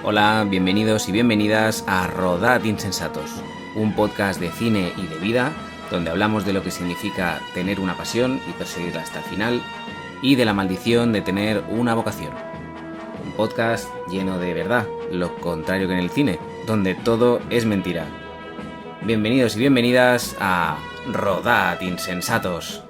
Hola, bienvenidos y bienvenidas a Rodad Insensatos, un podcast de cine y de vida donde hablamos de lo que significa tener una pasión y perseguirla hasta el final y de la maldición de tener una vocación. Un podcast lleno de verdad, lo contrario que en el cine, donde todo es mentira. Bienvenidos y bienvenidas a Rodad Insensatos.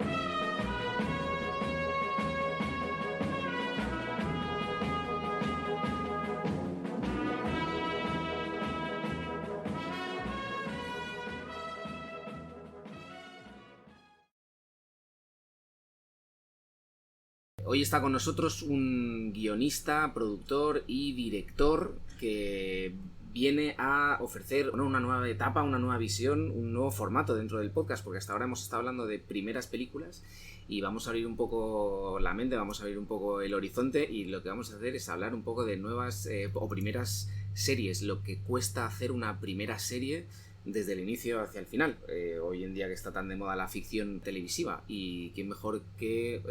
Hoy está con nosotros un guionista, productor y director que viene a ofrecer una nueva etapa, una nueva visión, un nuevo formato dentro del podcast, porque hasta ahora hemos estado hablando de primeras películas y vamos a abrir un poco la mente, vamos a abrir un poco el horizonte y lo que vamos a hacer es hablar un poco de nuevas o primeras series, lo que cuesta hacer una primera serie desde el inicio hacia el final. Hoy en día que está tan de moda la ficción televisiva, y quién mejor que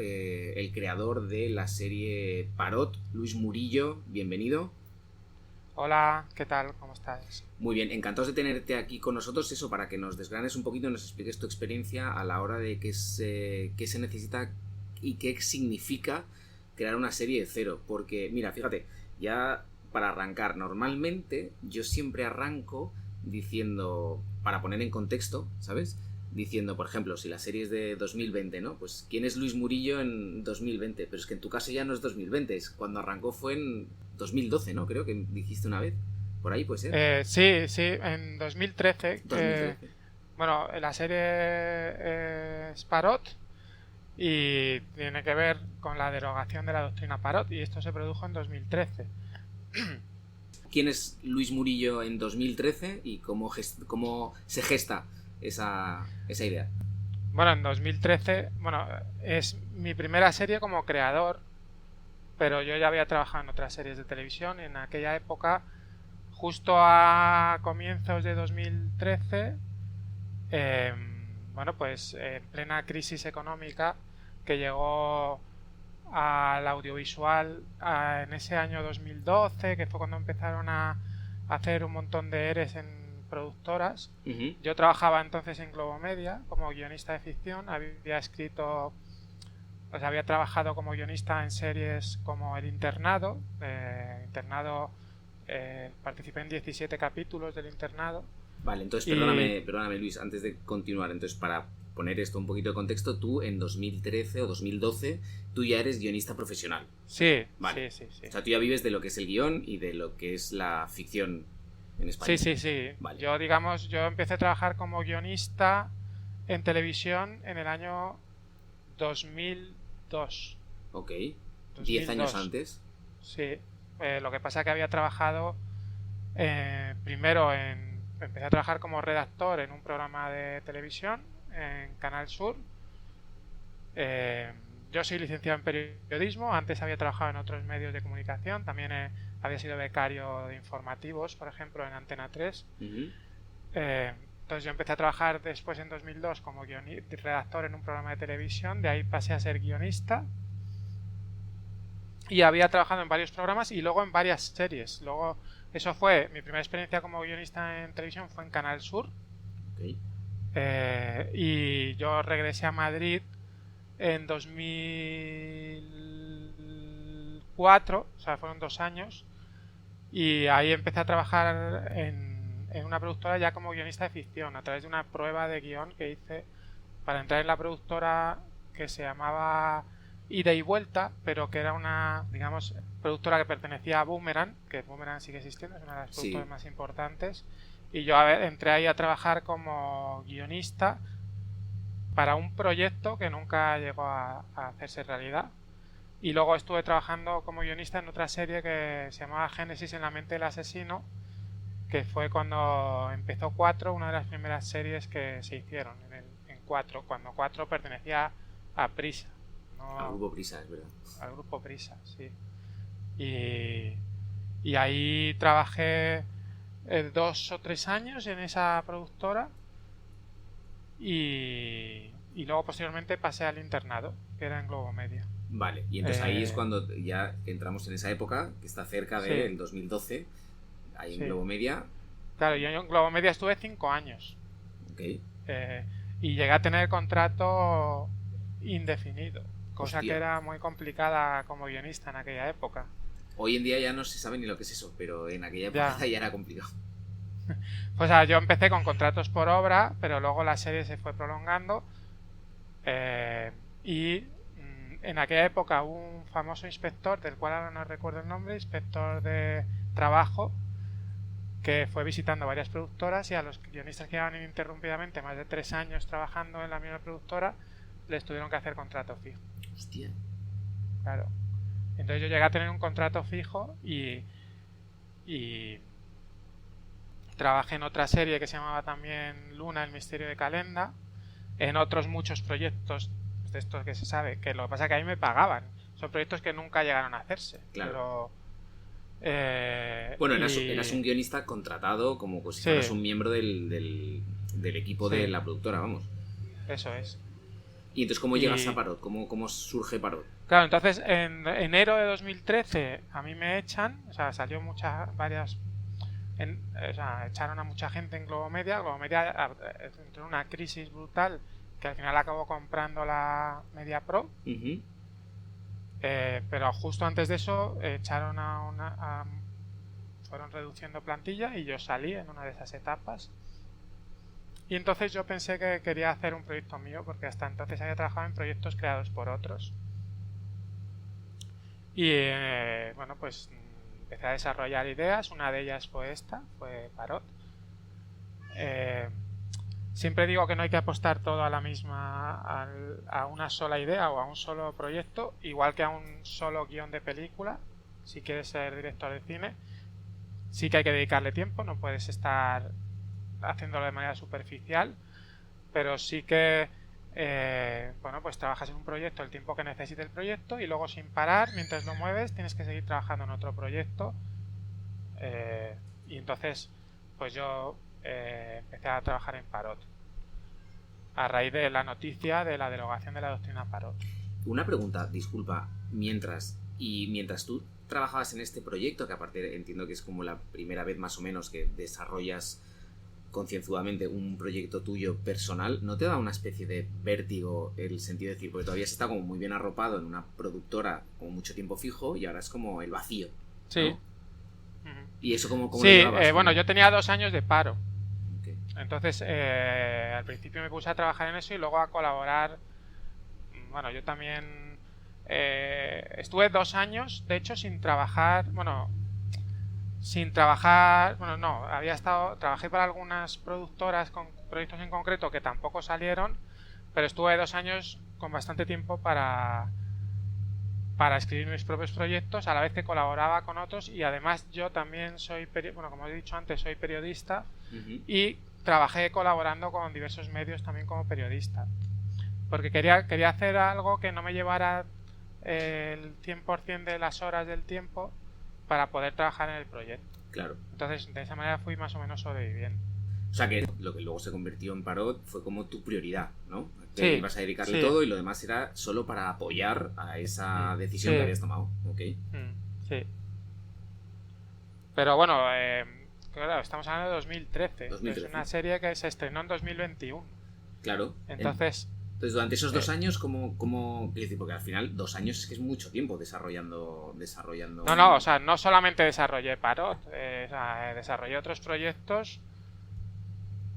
el creador de la serie Parot, Luis Murillo. Bienvenido. Hola, ¿qué tal? ¿Cómo estás? Muy bien, encantados de tenerte aquí con nosotros, eso, para que nos desgranes un poquito y nos expliques tu experiencia a la hora de qué se necesita y qué significa crear una serie de cero. Porque, mira, fíjate, ya para arrancar, normalmente yo siempre arranco diciendo, para poner en contexto, ¿sabes? Diciendo, por ejemplo, si la serie es de 2020, ¿no? Pues ¿quién es Luis Murillo en 2020? Pero es que en tu caso ya no es 2020, es cuando arrancó fue en 2012, ¿no? Creo que dijiste una vez. Por ahí puede ser. Sí, en 2013. 2013. Bueno, la serie es Parot y tiene que ver con la derogación de la doctrina Parot, y esto se produjo en 2013. ¿Quién es Luis Murillo en 2013 y cómo se gesta esa idea? Bueno, en 2013, es mi primera serie como creador, pero yo ya había trabajado en otras series de televisión. En aquella época, justo a comienzos de 2013, en plena crisis económica que llegó al audiovisual en ese año 2012, que fue cuando empezaron a hacer un montón de ERES en productoras. Uh-huh. Yo trabajaba entonces en Globomedia como guionista de ficción, había trabajado como guionista en series como El Internado. Participé en 17 capítulos del Internado. Vale, entonces perdóname Luis, antes de continuar, entonces para poner esto un poquito de contexto, tú en 2013 o 2012, tú ya eres guionista profesional. Sí, vale. Sí. O sea, tú ya vives de lo que es el guión y de lo que es la ficción en España. Sí. Vale. Yo empecé a trabajar como guionista en televisión en el año 2002. Ok. 10 años antes. Sí. Lo que pasa es que había trabajado empecé a trabajar como redactor en un programa de televisión en Canal Sur. Yo soy licenciado en periodismo, antes había trabajado en otros medios de comunicación, también había sido becario de informativos, por ejemplo, en Antena 3. Uh-huh. Entonces yo empecé a trabajar después en 2002 como redactor en un programa de televisión, de ahí pasé a ser guionista y había trabajado en varios programas y luego en varias series. Luego, eso fue mi primera experiencia como guionista en televisión, fue en Canal Sur. Okay. Y yo regresé a Madrid en 2004, o sea, fueron 2 años, y ahí empecé a trabajar en una productora ya como guionista de ficción, a través de una prueba de guión que hice para entrar en la productora, que se llamaba Ida y Vuelta, pero que era una, digamos, productora que pertenecía a Boomerang, que Boomerang sigue existiendo, es una de las productoras más importantes. Y yo entré ahí a trabajar como guionista para un proyecto que nunca llegó a hacerse realidad. Y luego estuve trabajando como guionista en otra serie que se llamaba Génesis en la mente del asesino, que fue cuando empezó 4, una de las primeras series que se hicieron en 4, cuando 4 pertenecía a Prisa. ¿No? Al grupo Prisa, es verdad. Al grupo Prisa, sí. Y ahí trabajé 2 o 3 años en esa productora y luego posteriormente pasé al Internado, que era en Globomedia. Vale, y entonces ahí es cuando ya entramos en esa época, que está cerca del 2012, ahí en Sí. Globo Media. Claro, yo en Globo Media estuve 5 años. Ok. Y llegué a tener contrato indefinido, cosa Hostia. que era muy complicada como guionista en aquella época. Hoy en día ya no se sabe ni lo que es eso, pero en aquella época ya era complicado. Pues o sea, yo empecé con contratos por obra, pero luego la serie se fue prolongando. Y en aquella época hubo un famoso inspector, del cual ahora no recuerdo el nombre, inspector de trabajo, que fue visitando varias productoras y a los guionistas que llevaban ininterrumpidamente más de 3 años trabajando en la misma productora les tuvieron que hacer contrato fijo. Hostia. Claro. Entonces yo llegué a tener un contrato fijo y trabajé en otra serie que se llamaba también Luna, el misterio de Calenda, en otros muchos proyectos de estos que se sabe, que lo que pasa es que a mí me pagaban. Son proyectos que nunca llegaron a hacerse. Claro. Pero bueno, eras un guionista contratado como si fueras un miembro del equipo de la productora, vamos. Eso es. ¿Y entonces cómo llegas a Parot? ¿Cómo surge Parot? Claro, entonces en enero de 2013 a mí me echan, o sea, salió echaron a mucha gente en Globo Media. Globo Media entró en una crisis brutal que al final acabó comprando la Media Pro. Uh-huh. Pero justo antes de eso echaron fueron reduciendo plantilla y yo salí en una de esas etapas. Y entonces yo pensé que quería hacer un proyecto mío, porque hasta entonces había trabajado en proyectos creados por otros. Y bueno, pues empecé a desarrollar ideas. Una de ellas fue Parot. Siempre digo que no hay que apostar todo a a una sola idea o a un solo proyecto, igual que a un solo guión de película. Si quieres ser director de cine, sí que hay que dedicarle tiempo, no puedes estar haciéndolo de manera superficial, pero sí que bueno, pues trabajas en un proyecto el tiempo que necesite el proyecto y luego sin parar, mientras lo mueves, tienes que seguir trabajando en otro proyecto. Y entonces pues yo empecé a trabajar en Parot a raíz de la noticia de la derogación de la doctrina Parot. Una pregunta, disculpa, mientras tú trabajabas en este proyecto, que aparte entiendo que es como la primera vez más o menos que desarrollas concienzudamente un proyecto tuyo personal, ¿no te da una especie de vértigo el sentido de decir, porque todavía se está como muy bien arropado en una productora con mucho tiempo fijo y ahora es como el vacío, ¿no? Sí. ¿Y eso cómo sí, lo llevabas? Bueno, yo tenía 2 años de paro. Okay. Entonces, al principio me puse a trabajar en eso y luego a colaborar. Bueno, yo también estuve 2 años, de hecho, sin trabajar. Bueno, no, trabajé para algunas productoras con proyectos en concreto que tampoco salieron, pero estuve 2 años con bastante tiempo para escribir mis propios proyectos a la vez que colaboraba con otros, y además yo también como he dicho antes, soy periodista. Uh-huh. Y trabajé colaborando con diversos medios también como periodista, porque quería hacer algo que no me llevara el 100% de las horas del tiempo para poder trabajar en el proyecto. Claro. Entonces de esa manera fui más o menos sobreviviendo. O sea que lo que luego se convirtió en Parot fue como tu prioridad, ¿no? Sí, ibas a dedicarle todo y lo demás era solo para apoyar a esa decisión que habías tomado. Okay. Sí. Pero bueno, claro, estamos hablando de 2013. Es una serie que se estrenó en 2021. Claro. Entonces durante esos 2 años, ¿cómo decir? Porque al final 2 años es que es mucho tiempo desarrollando. No, o sea, no solamente desarrollé Parot, desarrollé otros proyectos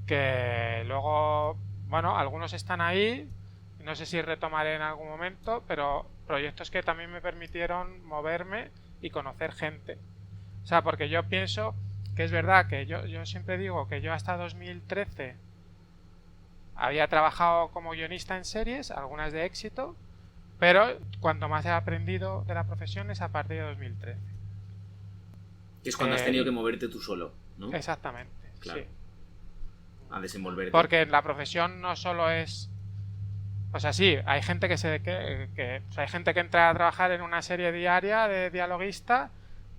que luego, bueno, algunos están ahí, no sé si retomaré en algún momento, pero proyectos que también me permitieron moverme y conocer gente. O sea, porque yo pienso que es verdad que yo siempre digo que yo hasta 2013 había trabajado como guionista en series, algunas de éxito, pero cuanto más he aprendido de la profesión es a partir de 2013. Que es cuando has tenido que moverte tú solo, ¿no? Exactamente, claro. Sí. A desenvolverte. Porque la profesión no solo es... O sea, sí, hay gente hay gente que entra a trabajar en una serie diaria de dialoguista.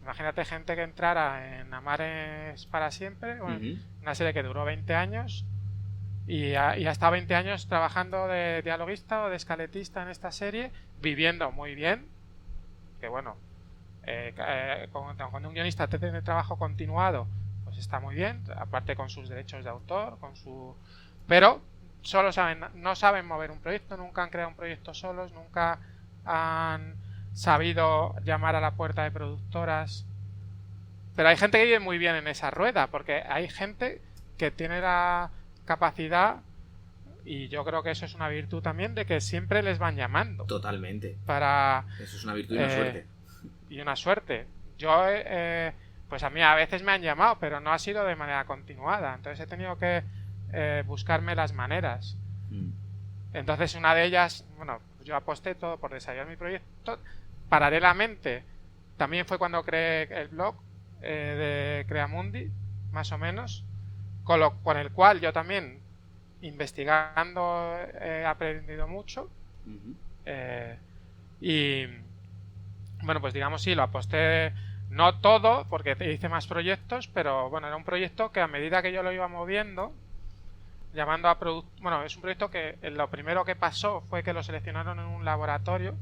Imagínate gente que entrara en Amares para siempre, una serie que duró 20 años y ha estado 20 años trabajando de dialoguista o de escaletista en esta serie, viviendo muy bien, que bueno, cuando un guionista tiene trabajo continuado, pues está muy bien, aparte con sus derechos de autor, pero no saben mover un proyecto, nunca han creado un proyecto solos, nunca han sabido llamar a la puerta de productoras. Pero hay gente que vive muy bien en esa rueda, porque hay gente que tiene la capacidad, y yo creo que eso es una virtud también, de que siempre les van llamando. Totalmente. Eso es una virtud y una suerte. Y una suerte. Yo, pues a mí a veces me han llamado, pero no ha sido de manera continuada. Entonces he tenido que buscarme las maneras. Entonces una de ellas, bueno, yo aposté todo por desarrollar mi proyecto. Paralelamente, también fue cuando creé el blog de Creamundi, más o menos, con el cual yo también, investigando, he aprendido mucho. Y bueno, pues digamos, sí, lo aposté, no todo, porque hice más proyectos, pero bueno, era un proyecto que a medida que yo lo iba moviendo, llamando a bueno, es un proyecto que lo primero que pasó fue que lo seleccionaron en un laboratorio.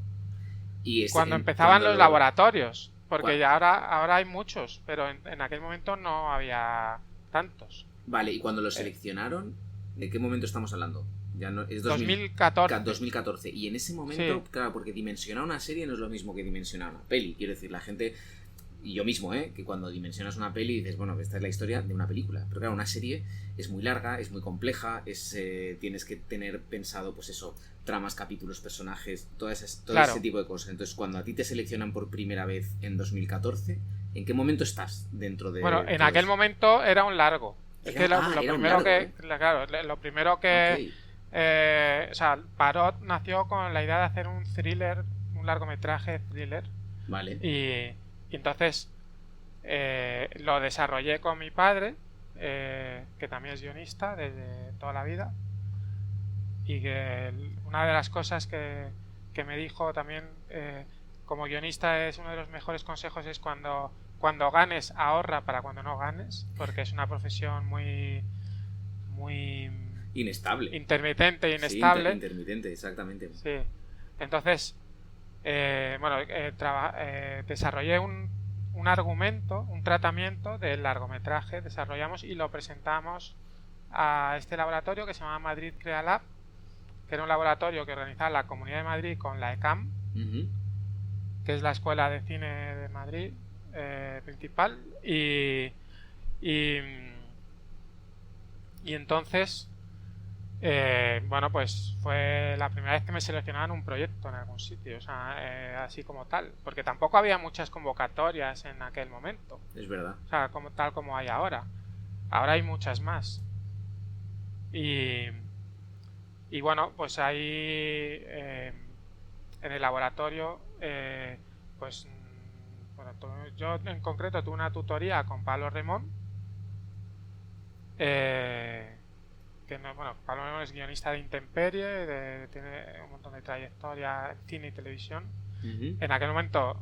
Cuando empezaban los laboratorios, porque ya ahora hay muchos, pero en aquel momento no había tantos. Vale, y cuando lo seleccionaron, ¿de qué momento estamos hablando? Ya no, es 2014. Y en ese momento, sí, claro, porque dimensionar una serie no es lo mismo que dimensionar una peli. Quiero decir, la gente, y yo mismo, que cuando dimensionas una peli dices, bueno, esta es la historia de una película. Pero claro, una serie es muy larga, es muy compleja, tienes que tener pensado, pues eso, tramas, capítulos, personajes, todo ese tipo de cosas. Entonces, cuando a ti te seleccionan por primera vez en 2014, ¿en qué momento estás dentro de...? Bueno, en aquel momento era un largo. Lo primero que... Okay. O sea, Parot nació con la idea de hacer un thriller, un largometraje thriller. Vale. Y entonces lo desarrollé con mi padre, que también es guionista desde toda la vida. Y que una de las cosas que me dijo también como guionista es uno de los mejores consejos es cuando ganes, ahorra para cuando no ganes, porque es una profesión muy inestable, intermitente e inestable. Sí, intermitente, exactamente. Sí. Entonces, desarrollé un argumento, un tratamiento del largometraje, desarrollamos y lo presentamos a este laboratorio que se llama Madrid Crea Lab, que era un laboratorio que organizaba la Comunidad de Madrid con la ECAM, que es la Escuela de Cine de Madrid principal, y entonces bueno, pues fue la primera vez que me seleccionaban un proyecto en algún sitio, o sea, así como tal, porque tampoco había muchas convocatorias en aquel momento. Es verdad. O sea, tal como hay ahora. Ahora hay muchas más. Y bueno, pues ahí en el laboratorio, pues bueno, yo en concreto tuve una tutoría con Pablo Remón. Pablo Remón es guionista de Intemperie, tiene un montón de trayectoria en cine y televisión. En aquel momento,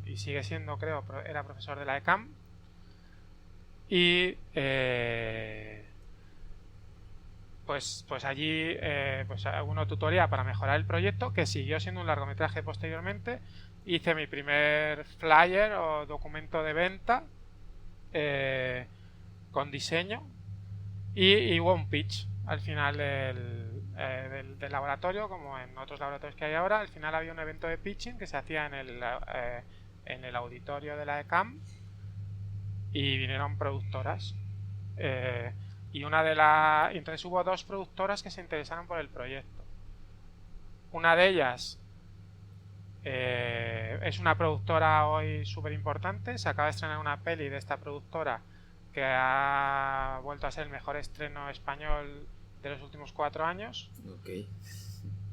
y sigue siendo, creo, era profesor de la ECAM. Y pues allí pues una tutoría para mejorar el proyecto, que siguió siendo un largometraje posteriormente. Hice mi primer flyer o documento de venta con diseño, y hubo un pitch al final del laboratorio, como en otros laboratorios que hay ahora. Al final había un evento de pitching que se hacía en el auditorio de la ECAM, y vinieron productoras, y entonces hubo dos productoras que se interesaron por el proyecto. Una de ellas es una productora hoy súper importante, se acaba de estrenar una peli de esta productora que ha vuelto a ser el mejor estreno español de los últimos 4 años. Okay.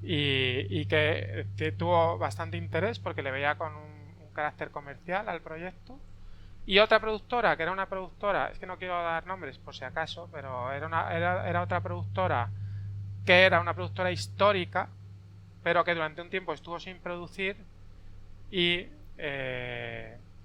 Y que tuvo bastante interés porque le veía con un carácter comercial al proyecto. Y otra productora, que era una productora, es que no quiero dar nombres por si acaso, pero era otra productora, que era una productora histórica, pero que durante un tiempo estuvo sin producir, y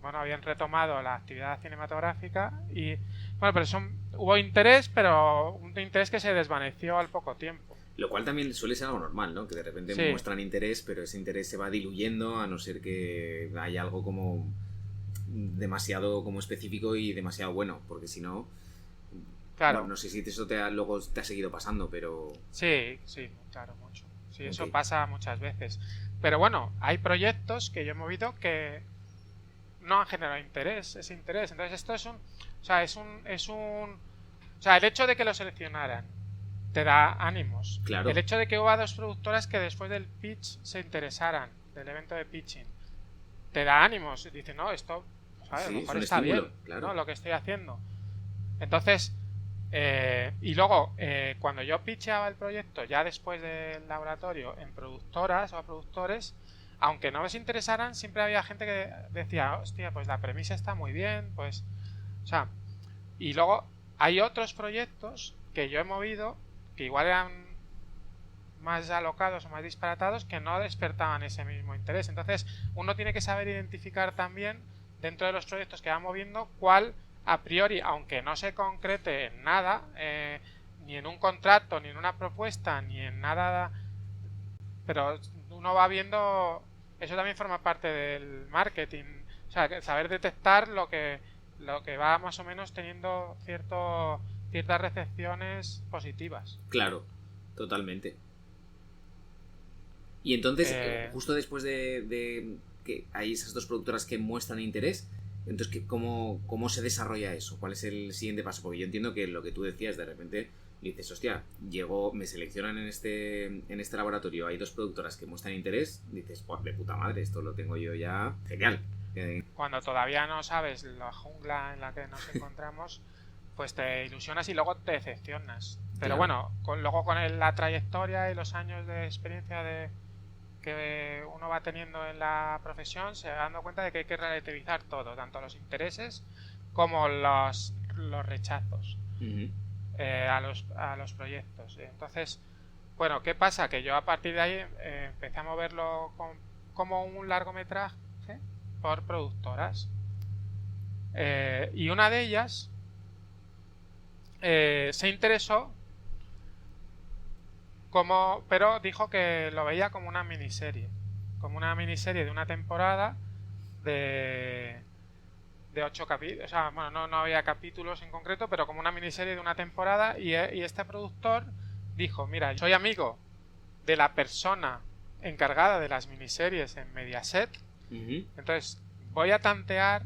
habían retomado la actividad cinematográfica, y bueno, pero hubo interés, pero un interés que se desvaneció al poco tiempo. Lo cual también suele ser algo normal, ¿no? Que de repente muestran interés, pero ese interés se va diluyendo, a no ser que haya algo como demasiado como específico y demasiado bueno, porque si no... Claro. Bueno, no sé si eso luego te ha seguido pasando, pero... Sí, claro, mucho. Sí, eso Ok. pasa muchas veces. Pero bueno, hay proyectos que yo he movido que no han generado ese interés. Entonces esto es un... O sea, o sea, el hecho de que lo seleccionaran te da ánimos. Claro. El hecho de que hubo dos productoras que después del pitch se interesaran, del evento de pitching, te da ánimos. Dice, no, esto, ¿sabes? Sí, A lo mejor es un está estímulo, bien, claro. ¿no? Lo que estoy haciendo. Entonces, y luego, cuando yo pitcheaba el proyecto, ya después del laboratorio, en productoras o a productores, aunque no les interesaran, siempre había gente que decía, hostia, pues la premisa está muy bien, pues, o sea, y luego hay otros proyectos que yo he movido que igual eran más alocados o más disparatados que no despertaban ese mismo interés. Entonces, uno tiene que saber identificar también dentro de los proyectos que va moviendo cuál a priori, aunque no se concrete en nada, ni en un contrato, ni en una propuesta, ni en nada, pero uno va viendo, eso también forma parte del marketing, o sea, saber detectar lo que va más o menos teniendo ciertas recepciones positivas. Claro, totalmente. Y entonces, Eh, justo después de que hay esas dos productoras que muestran interés, entonces, ¿cómo se desarrolla eso? ¿Cuál es el siguiente paso? Porque yo entiendo que lo que tú decías, de repente dices, hostia, me seleccionan en este laboratorio, hay dos productoras que muestran interés, dices, pues de puta madre, esto lo tengo yo ya, genial. Cuando todavía no sabes la jungla en la que nos encontramos, pues te ilusionas y luego te decepcionas. Pero Claro. bueno, luego con la trayectoria y los años de experiencia que uno va teniendo en la profesión, se va dando cuenta de que hay que relativizar todo, tanto los intereses como los rechazos Uh-huh. a los proyectos. Entonces, bueno, ¿qué pasa? Que yo a partir de ahí empecé a moverlo como un largometraje por productoras. Y una de ellas se interesó pero dijo que lo veía como una miniserie de una temporada de 8 capítulos, o sea, bueno, no había capítulos en concreto, pero como una miniserie de una temporada y este productor dijo, mira, soy amigo de la persona encargada de las miniseries en Mediaset, Uh-huh. entonces voy a tantear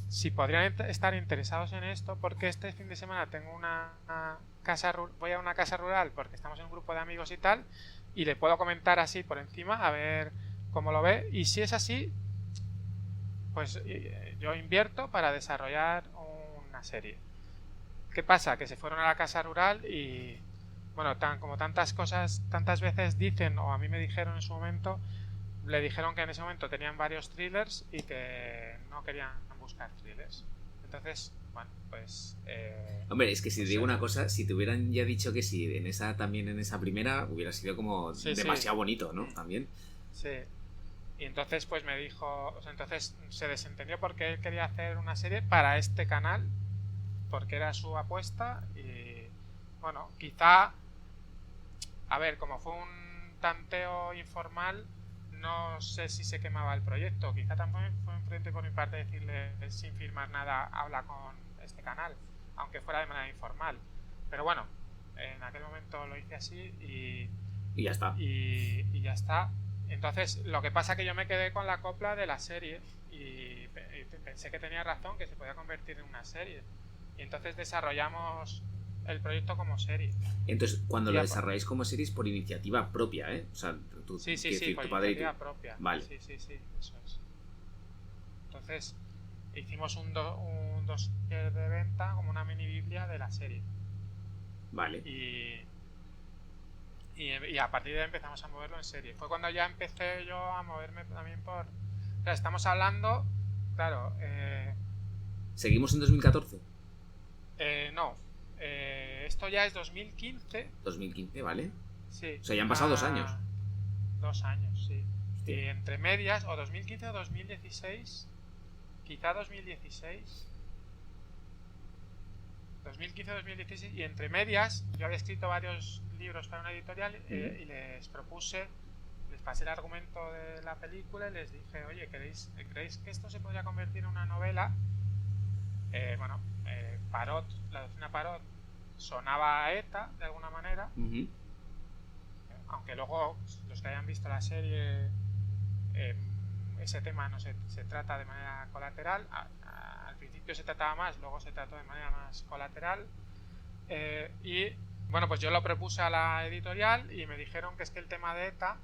si podrían estar interesados en esto, porque este fin de semana tengo voy a una casa rural porque estamos en un grupo de amigos y tal, y le puedo comentar así por encima a ver cómo lo ve, y si es así, pues yo invierto para desarrollar una serie. ¿Qué pasa? Que se fueron a la casa rural y, bueno, como tantas cosas, tantas veces dicen, o a mí me dijeron en su momento, le dijeron que en ese momento tenían varios thrillers y que no querían buscar thrillers. Entonces, bueno, pues... Hombre, es que si no te digo sé. una cosa, si te hubieran ya dicho que sí, también en esa primera, hubiera sido como Sí, demasiado bonito, ¿no? También. sí. Y entonces pues me dijo, o sea, entonces se desentendió porque él quería hacer una serie para este canal, porque era su apuesta y bueno, quizá, a ver, como fue un tanteo informal, no sé si se quemaba el proyecto, quizá también fue un frente por mi parte decirle sin firmar nada, habla con este canal, aunque fuera de manera informal. Pero bueno, en aquel momento lo hice así Y ya está. y ya está. Entonces, lo que pasa es que yo me quedé con la copla de la serie y pensé que tenía razón, que se podía convertir en una serie. Y entonces desarrollamos el proyecto como serie. Entonces, cuando Y lo desarrolláis como series por iniciativa propia, ¿eh? O sea, tú, sí, quiero decir, por tu padre y tú. iniciativa propia. Vale. Sí, eso es. Entonces, hicimos un dossier de venta como una mini biblia de la serie. Vale. Y a partir de ahí empezamos a moverlo en serie. Fue cuando ya empecé yo a moverme también por... O sea, estamos hablando, claro... ¿Seguimos en 2014? No. Esto ya es 2015. 2015, vale. Sí. O sea, ya han pasado 2 años. 2 años, sí. Hostia. Y entre medias, o 2015 o 2016, quizá 2016... 2015-2016 y entre medias yo había escrito varios libros para una editorial y les propuse pasé el argumento de la película y les dije, oye, ¿creéis que esto se podría convertir en una novela? Parot, la doctrina Parot sonaba a ETA de alguna manera, aunque luego los que hayan visto la serie, ese tema no se trata de manera colateral. Al principio se trataba más, luego se trató de manera más colateral. Y bueno, pues yo lo propuse a la editorial y me dijeron que es que el tema de ETA,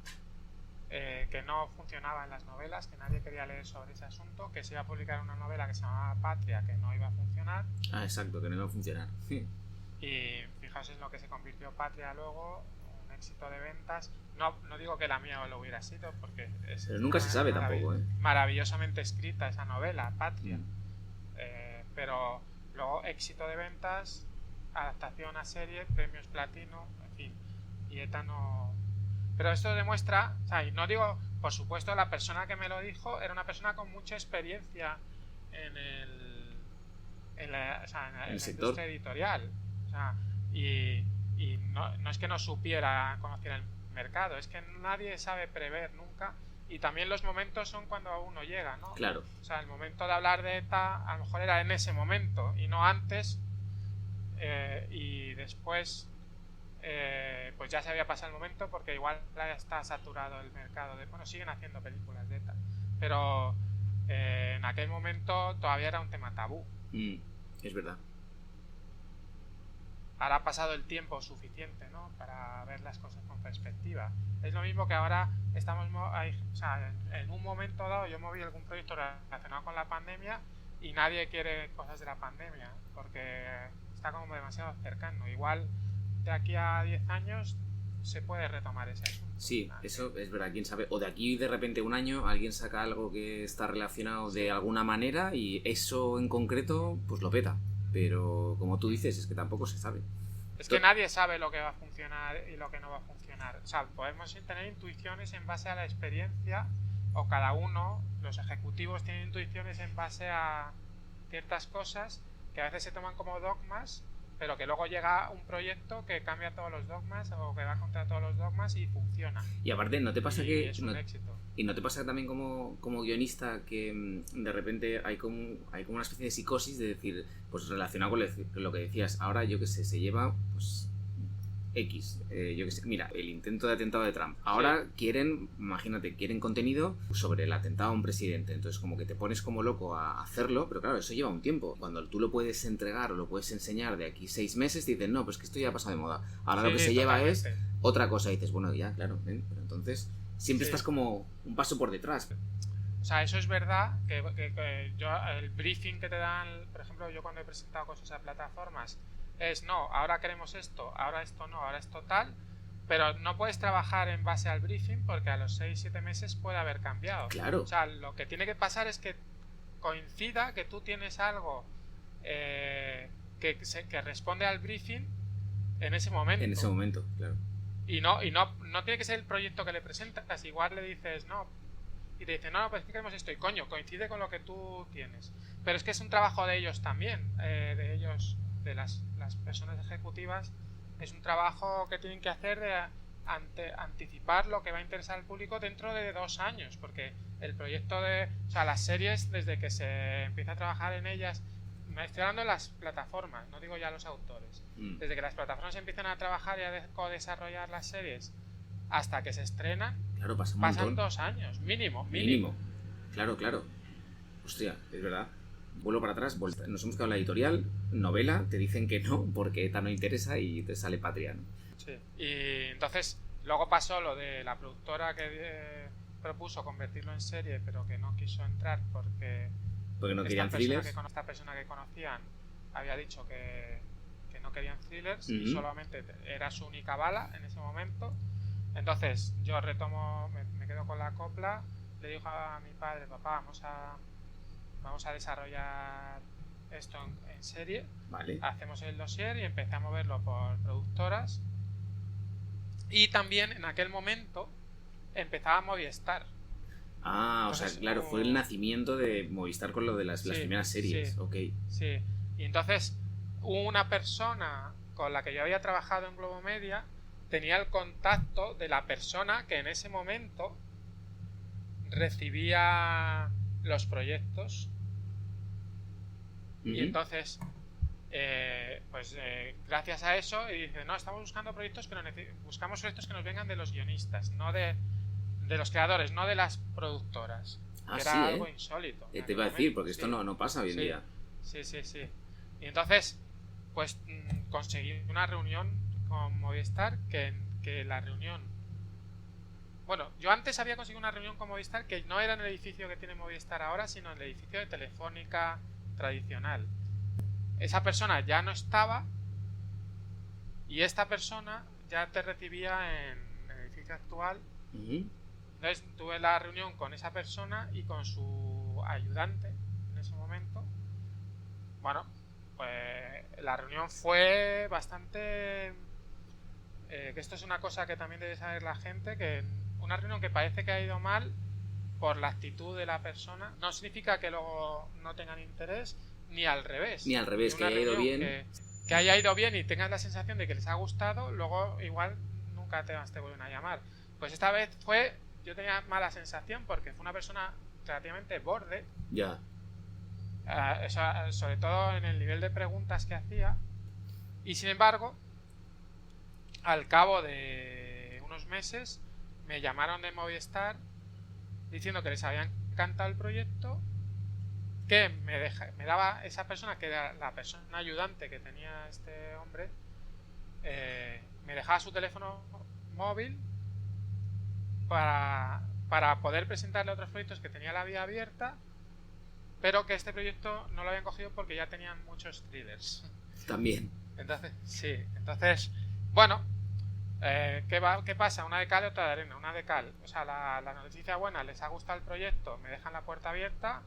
que no funcionaba en las novelas, que nadie quería leer sobre ese asunto, que se iba a publicar una novela que se llamaba Patria, que no iba a funcionar. Ah, exacto, que no iba a funcionar. Sí. Y fijaos en lo que se convirtió Patria luego, un éxito de ventas. No digo que la mía lo hubiera sido, porque pero nunca se sabe tampoco, maravillosamente escrita esa novela, Patria. Pero luego éxito de ventas, adaptación a serie, premios platino, en fin. Y ETA no... Pero esto demuestra, o sea, y no digo, por supuesto, la persona que me lo dijo era una persona con mucha experiencia en la industria editorial. O sea, y no es que no conociera el mercado, es que nadie sabe prever nunca. Y también los momentos son cuando uno llega, ¿no? Claro. O sea, el momento de hablar de ETA a lo mejor era en ese momento y no antes. Y después pues ya se había pasado el momento, porque igual ya está saturado el mercado siguen haciendo películas de ETA, pero en aquel momento todavía era un tema tabú. Es verdad. Ahora ha pasado el tiempo suficiente, ¿no?, para ver las cosas con perspectiva. Es lo mismo que ahora estamos en un momento dado yo moví algún proyecto relacionado con la pandemia y nadie quiere cosas de la pandemia porque está como demasiado cercano. Igual de aquí a 10 años se puede retomar ese asunto. Sí, eso es verdad, quién sabe. O de aquí de repente un año alguien saca algo que está relacionado de alguna manera y eso en concreto pues lo peta. Pero como tú dices, es que tampoco se sabe. Es que nadie sabe lo que va a funcionar y lo que no va a funcionar. O sea, podemos tener intuiciones en base a la experiencia, o cada uno, los ejecutivos tienen intuiciones en base a ciertas cosas que a veces se toman como dogmas, pero que luego llega un proyecto que cambia todos los dogmas o que va contra todos los dogmas y funciona. Y aparte, ¿no te pasa que es un éxito? ¿Y no te pasa también como guionista que de repente hay como una especie de psicosis de decir, pues relacionado con lo que decías, ahora yo que sé, se lleva pues X, yo que sé, mira, el intento de atentado de Trump, ahora quieren contenido sobre el atentado a un presidente, entonces como que te pones como loco a hacerlo, pero claro, eso lleva un tiempo. Cuando tú lo puedes entregar o lo puedes enseñar de aquí 6 meses, te dicen, no, pues que esto ya ha pasado de moda, ahora lo que se lleva es otra cosa, y dices, bueno, ya, claro, pero entonces siempre estás como un paso por detrás. O sea, eso es verdad, que yo, el briefing que te dan, por ejemplo, yo cuando he presentado cosas a plataformas, es no, ahora queremos esto, ahora esto no, ahora esto tal, pero no puedes trabajar en base al briefing porque a los 6-7 meses puede haber cambiado. Claro. O sea, lo que tiene que pasar es que coincida que tú tienes algo que responde al briefing en ese momento. En ese momento, claro. Y no tiene que ser el proyecto que le presentas, igual le dices no, y te dicen no, pues queremos esto, y coño, coincide con lo que tú tienes. Pero es que es un trabajo de ellos también, de las personas ejecutivas, es un trabajo que tienen que hacer de anticipar lo que va a interesar al público dentro de 2 años, porque el proyecto o sea, las series, desde que se empieza a trabajar en ellas, me estoy hablando de las plataformas, no digo ya los autores, desde que las plataformas empiezan a trabajar y a co-desarrollar las series hasta que se estrenan, claro, pasan 2 años, mínimo. Claro. Hostia, es verdad. Vuelvo para atrás, nos hemos quedado en la editorial, novela, te dicen que no, porque ETA no interesa y te sale Patria, ¿no? Sí, y entonces luego pasó lo de la productora que propuso convertirlo en serie, pero que no quiso entrar porque no querían thrillers. Esta persona que conocían había dicho que no querían thrillers y solamente era su única bala en ese momento. Entonces yo retomo, me quedo con la copla, le digo a mi padre, papá, vamos a desarrollar esto en serie. Vale. Hacemos el dossier y empecé a moverlo por productoras. Y también en aquel momento empezaba Movistar. Entonces, o sea, claro, fue el nacimiento de Movistar con lo de las primeras series. Sí, ok. Sí, y entonces hubo una persona con la que yo había trabajado en Globo Media tenía el contacto de la persona que en ese momento recibía los proyectos. Y entonces, gracias a eso, y dice, no, estamos buscando proyectos, pero buscamos proyectos que nos vengan de los guionistas, no de los creadores, no de las productoras. Que era algo insólito. Te iba a decir, porque esto no pasa hoy en día. Sí. Y entonces, pues conseguí una reunión con Movistar, que la reunión... Bueno, yo antes había conseguido una reunión con Movistar que no era en el edificio que tiene Movistar ahora, sino en el edificio de Telefónica tradicional. Esa persona ya no estaba y esta persona ya te recibía en el edificio actual. Entonces tuve la reunión con esa persona y con su ayudante en ese momento. Bueno, pues la reunión fue bastante... que esto es una cosa que también debe saber la gente, que una reunión que parece que ha ido mal por la actitud de la persona no significa que luego no tengan interés, ni al revés. Ni al revés, que haya ido bien. Que haya ido bien y tengas la sensación de que les ha gustado, luego igual nunca te vuelven a llamar. Pues esta vez yo tenía mala sensación porque fue una persona relativamente borde. Ya. Sobre todo en el nivel de preguntas que hacía. Y sin embargo, al cabo de unos meses me llamaron de Movistar diciendo que les había encantado el proyecto, que me daba esa persona, que era la persona ayudante que tenía este hombre, me dejaba su teléfono móvil para poder presentarle otros proyectos que tenía la vía abierta, pero que este proyecto no lo habían cogido porque ya tenían muchos thrillers. También. Entonces, bueno, ¿qué pasa? Una de cal y otra de arena. Una de cal, o sea, la noticia buena, les ha gustado el proyecto, me dejan la puerta abierta,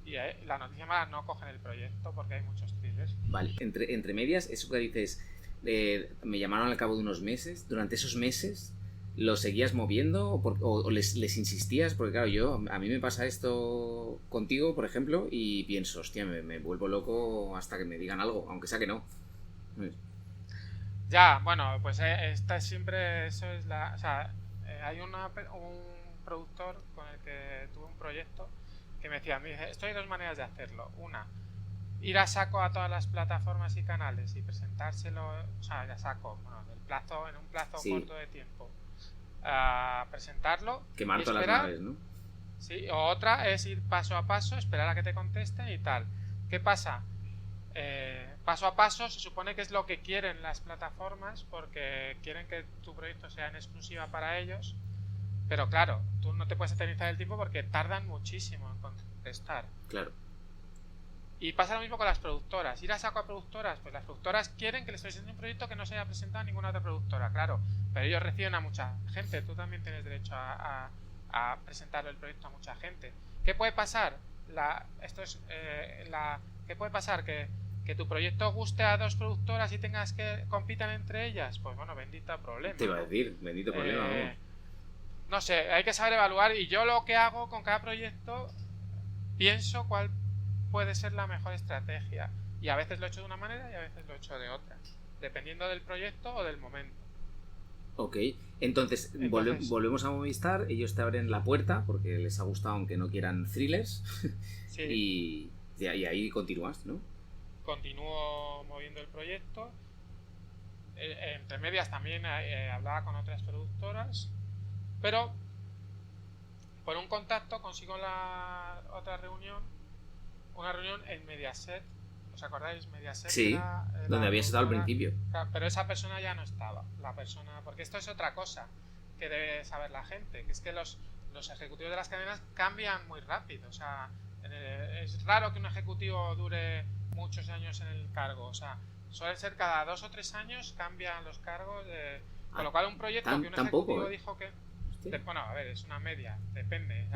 y la noticia mala, no cogen el proyecto porque hay muchos thrillers. Vale, entre medias, eso que dices, me llamaron al cabo de unos meses. Durante esos meses, ¿lo seguías moviendo o les insistías? Porque claro, a mí me pasa esto contigo, por ejemplo, y pienso, hostia, me vuelvo loco hasta que me digan algo, aunque sea que no. Ya, bueno, pues esta siempre, eso es o sea, hay un productor con el que tuve un proyecto que me dice, esto hay dos maneras de hacerlo. Una, ir a saco a todas las plataformas y canales y presentárselo, o sea, ya saco, bueno, en un plazo corto de tiempo, a presentarlo. Quemar todas las naves, ¿no? Sí, o otra es ir paso a paso, esperar a que te contesten y tal. ¿Qué pasa? Paso a paso se supone que es lo que quieren las plataformas porque quieren que tu proyecto sea en exclusiva para ellos, pero claro, tú no te puedes eternizar el tiempo porque tardan muchísimo en contestar. Claro. Y pasa lo mismo con las productoras. Ir a saco a productoras, pues las productoras quieren que les presenten un proyecto que no se haya presentado a ninguna otra productora, claro, pero ellos reciben a mucha gente, tú también tienes derecho a presentarle el proyecto a mucha gente. ¿Qué puede pasar? ¿Qué puede pasar? Que tu proyecto guste a dos productoras y tengas que compitan entre ellas. Pues bueno, bendito problema. Te iba a decir, bendito problema. No sé, hay que saber evaluar, y yo lo que hago con cada proyecto, pienso cuál puede ser la mejor estrategia. Y a veces lo he hecho de una manera y a veces lo he hecho de otra, dependiendo del proyecto o del momento. Ok, entonces volvemos a Movistar, ellos te abren la puerta porque les ha gustado aunque no quieran thrillers. Sí. y ahí continúas, ¿no? Continúo moviendo el proyecto. Entre medias también hablaba con otras productoras, pero por un contacto consigo la otra reunión, una reunión en Mediaset. ¿Os acordáis? Mediaset. Sí, era donde habías estado al principio. Pero esa persona ya no estaba. Porque esto es otra cosa que debe saber la gente, que es que los ejecutivos de las cadenas cambian muy rápido. O sea, es raro que un ejecutivo dure muchos años en el cargo. O sea, suele ser cada 2 o 3 años cambian los cargos. Con lo cual un proyecto que un ejecutivo dijo que... Bueno, a ver, es una media, depende.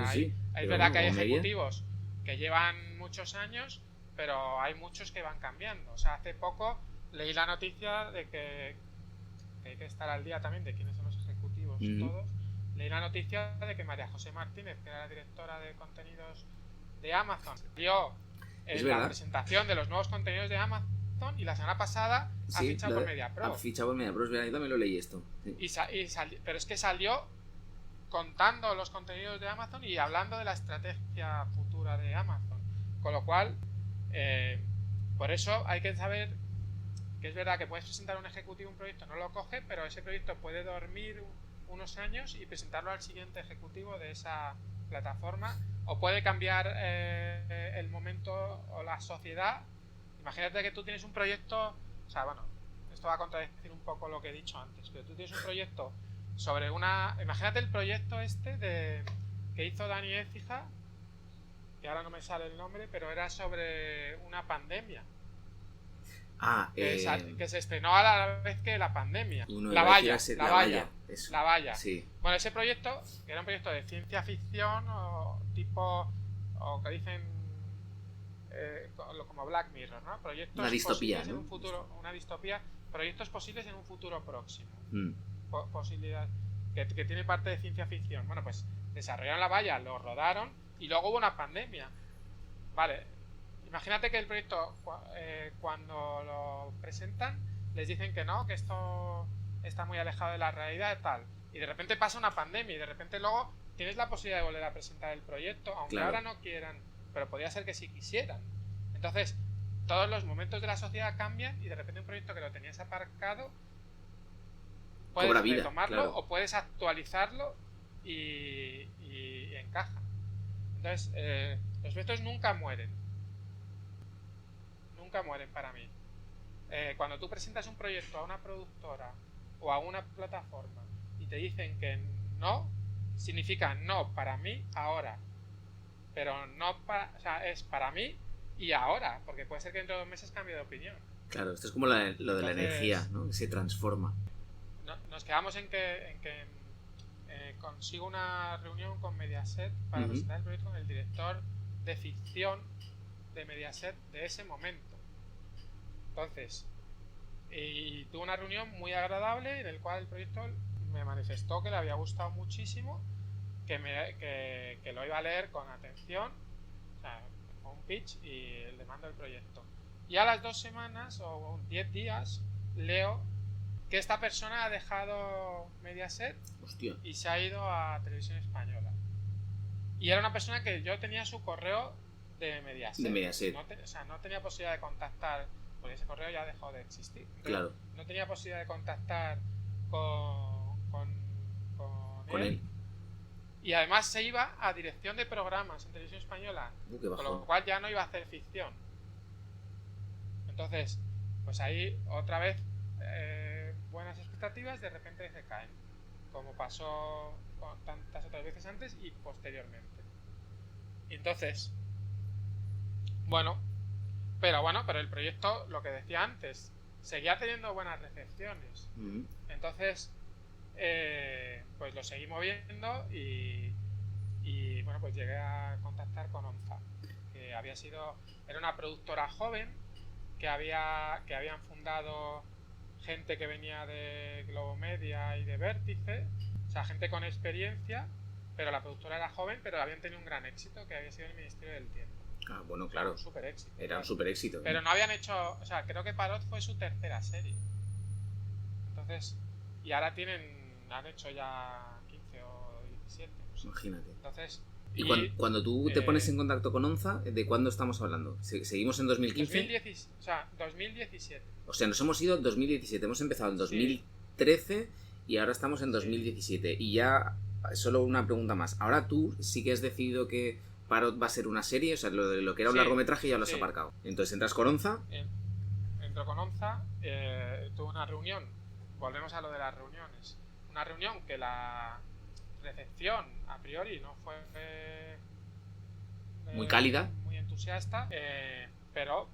Es verdad que hay ejecutivos que llevan muchos años, pero hay muchos que van cambiando. O sea, hace poco leí la noticia de que hay que estar al día también de quiénes son los ejecutivos todos. Leí la noticia de que María José Martínez, que era la directora de contenidos de Amazon, dio la presentación de los nuevos contenidos de Amazon Amazon y la semana pasada ha Sí, fichado por MediaPro. ha fichado por MediaPro, es verdad, yo también lo leí esto. Sí. Pero es que salió contando los contenidos de Amazon y hablando de la estrategia futura de Amazon. Con lo cual, por eso hay que saber que es verdad que puedes presentar a un ejecutivo un proyecto, no lo coge, pero ese proyecto puede dormir unos años y presentarlo al siguiente ejecutivo de esa plataforma, o puede cambiar el momento o la sociedad. Imagínate que tú tienes un proyecto, o sea, bueno, esto va a contradecir un poco lo que he dicho antes, pero tú tienes un proyecto sobre imagínate el proyecto que hizo Dani Écija, que ahora no me sale el nombre, pero era sobre una pandemia. Que se estrenó a la vez que la pandemia. La Valla. Sí. Bueno, ese proyecto, que era un proyecto de ciencia ficción o que dicen como Black Mirror, ¿no? Proyectos una distopía, posibles, ¿no? En un futuro, una distopía, proyectos posibles en un futuro próximo. Posibilidad que tiene parte de ciencia ficción. Bueno, pues desarrollaron La Valla, lo rodaron y luego hubo una pandemia. Vale. Imagínate que el proyecto, cuando lo presentan, les dicen que no, que esto está muy alejado de la realidad y tal. Y de repente pasa una pandemia y de repente luego tienes la posibilidad de volver a presentar el proyecto, aunque ahora no quieran, pero podría ser que sí quisieran. Entonces, todos los momentos de la sociedad cambian y de repente un proyecto que lo tenías aparcado, puedes retomarlo o puedes actualizarlo y encaja. Entonces, los proyectos nunca mueren para mí. Cuando tú presentas un proyecto a una productora o a una plataforma y te dicen que no, significa no para mí ahora, pero no para, o sea, es para mí y ahora, porque puede ser que dentro de 2 meses cambie de opinión. Claro, esto es como lo de la energía, ¿no? Que se transforma. Nos quedamos en que consigo una reunión con Mediaset para presentar el proyecto con el director de ficción de Mediaset de ese momento. Entonces, y tuve una reunión muy agradable en el cual el proyecto me manifestó que le había gustado muchísimo, que lo iba a leer con atención, o sea, con un pitch, y le mando el proyecto. Y a las 2 semanas o 10 días leo que esta persona ha dejado Mediaset. Hostia. Y se ha ido a Televisión Española. Y era una persona que yo tenía su correo de Mediaset. No tenía posibilidad de contactar, porque ese correo ya dejó de existir. Claro. No tenía posibilidad de contactar con él. Y además se iba a dirección de programas en Televisión Española, con lo cual ya no iba a hacer ficción. Entonces, pues ahí otra vez buenas expectativas de repente se caen, como pasó con tantas otras veces antes y posteriormente. Y entonces, pero el proyecto, lo que decía antes, seguía teniendo buenas recepciones. Entonces, pues lo seguí moviendo y bueno, pues llegué a contactar con Onza, que era una productora joven que habían fundado gente que venía de Globomedia y de Vértice, o sea, gente con experiencia, pero la productora era joven, pero habían tenido un gran éxito, que había sido el Ministerio del Tiempo. Ah, bueno, claro. Era un super éxito. Era un super éxito. Pero no habían hecho, o sea, creo que Parot fue su tercera serie. Entonces, y ahora han hecho ya 15 o 17. No sé. Imagínate. Entonces, cuando tú te pones en contacto con Onza, ¿de cuándo estamos hablando? ¿Seguimos en 2015? 2017. O sea, nos hemos ido en 2017. Hemos empezado en 2013 y ahora estamos en 2017. Y ya, solo una pregunta más. Ahora tú sí que has decidido que Parot va a ser una serie, o sea, lo que era un largometraje ya lo has aparcado. Entonces entras con Onza. Entro con Onza, tuve una reunión. Volvemos a lo de las reuniones. Una reunión que la recepción a priori no fue muy cálida, muy entusiasta, pero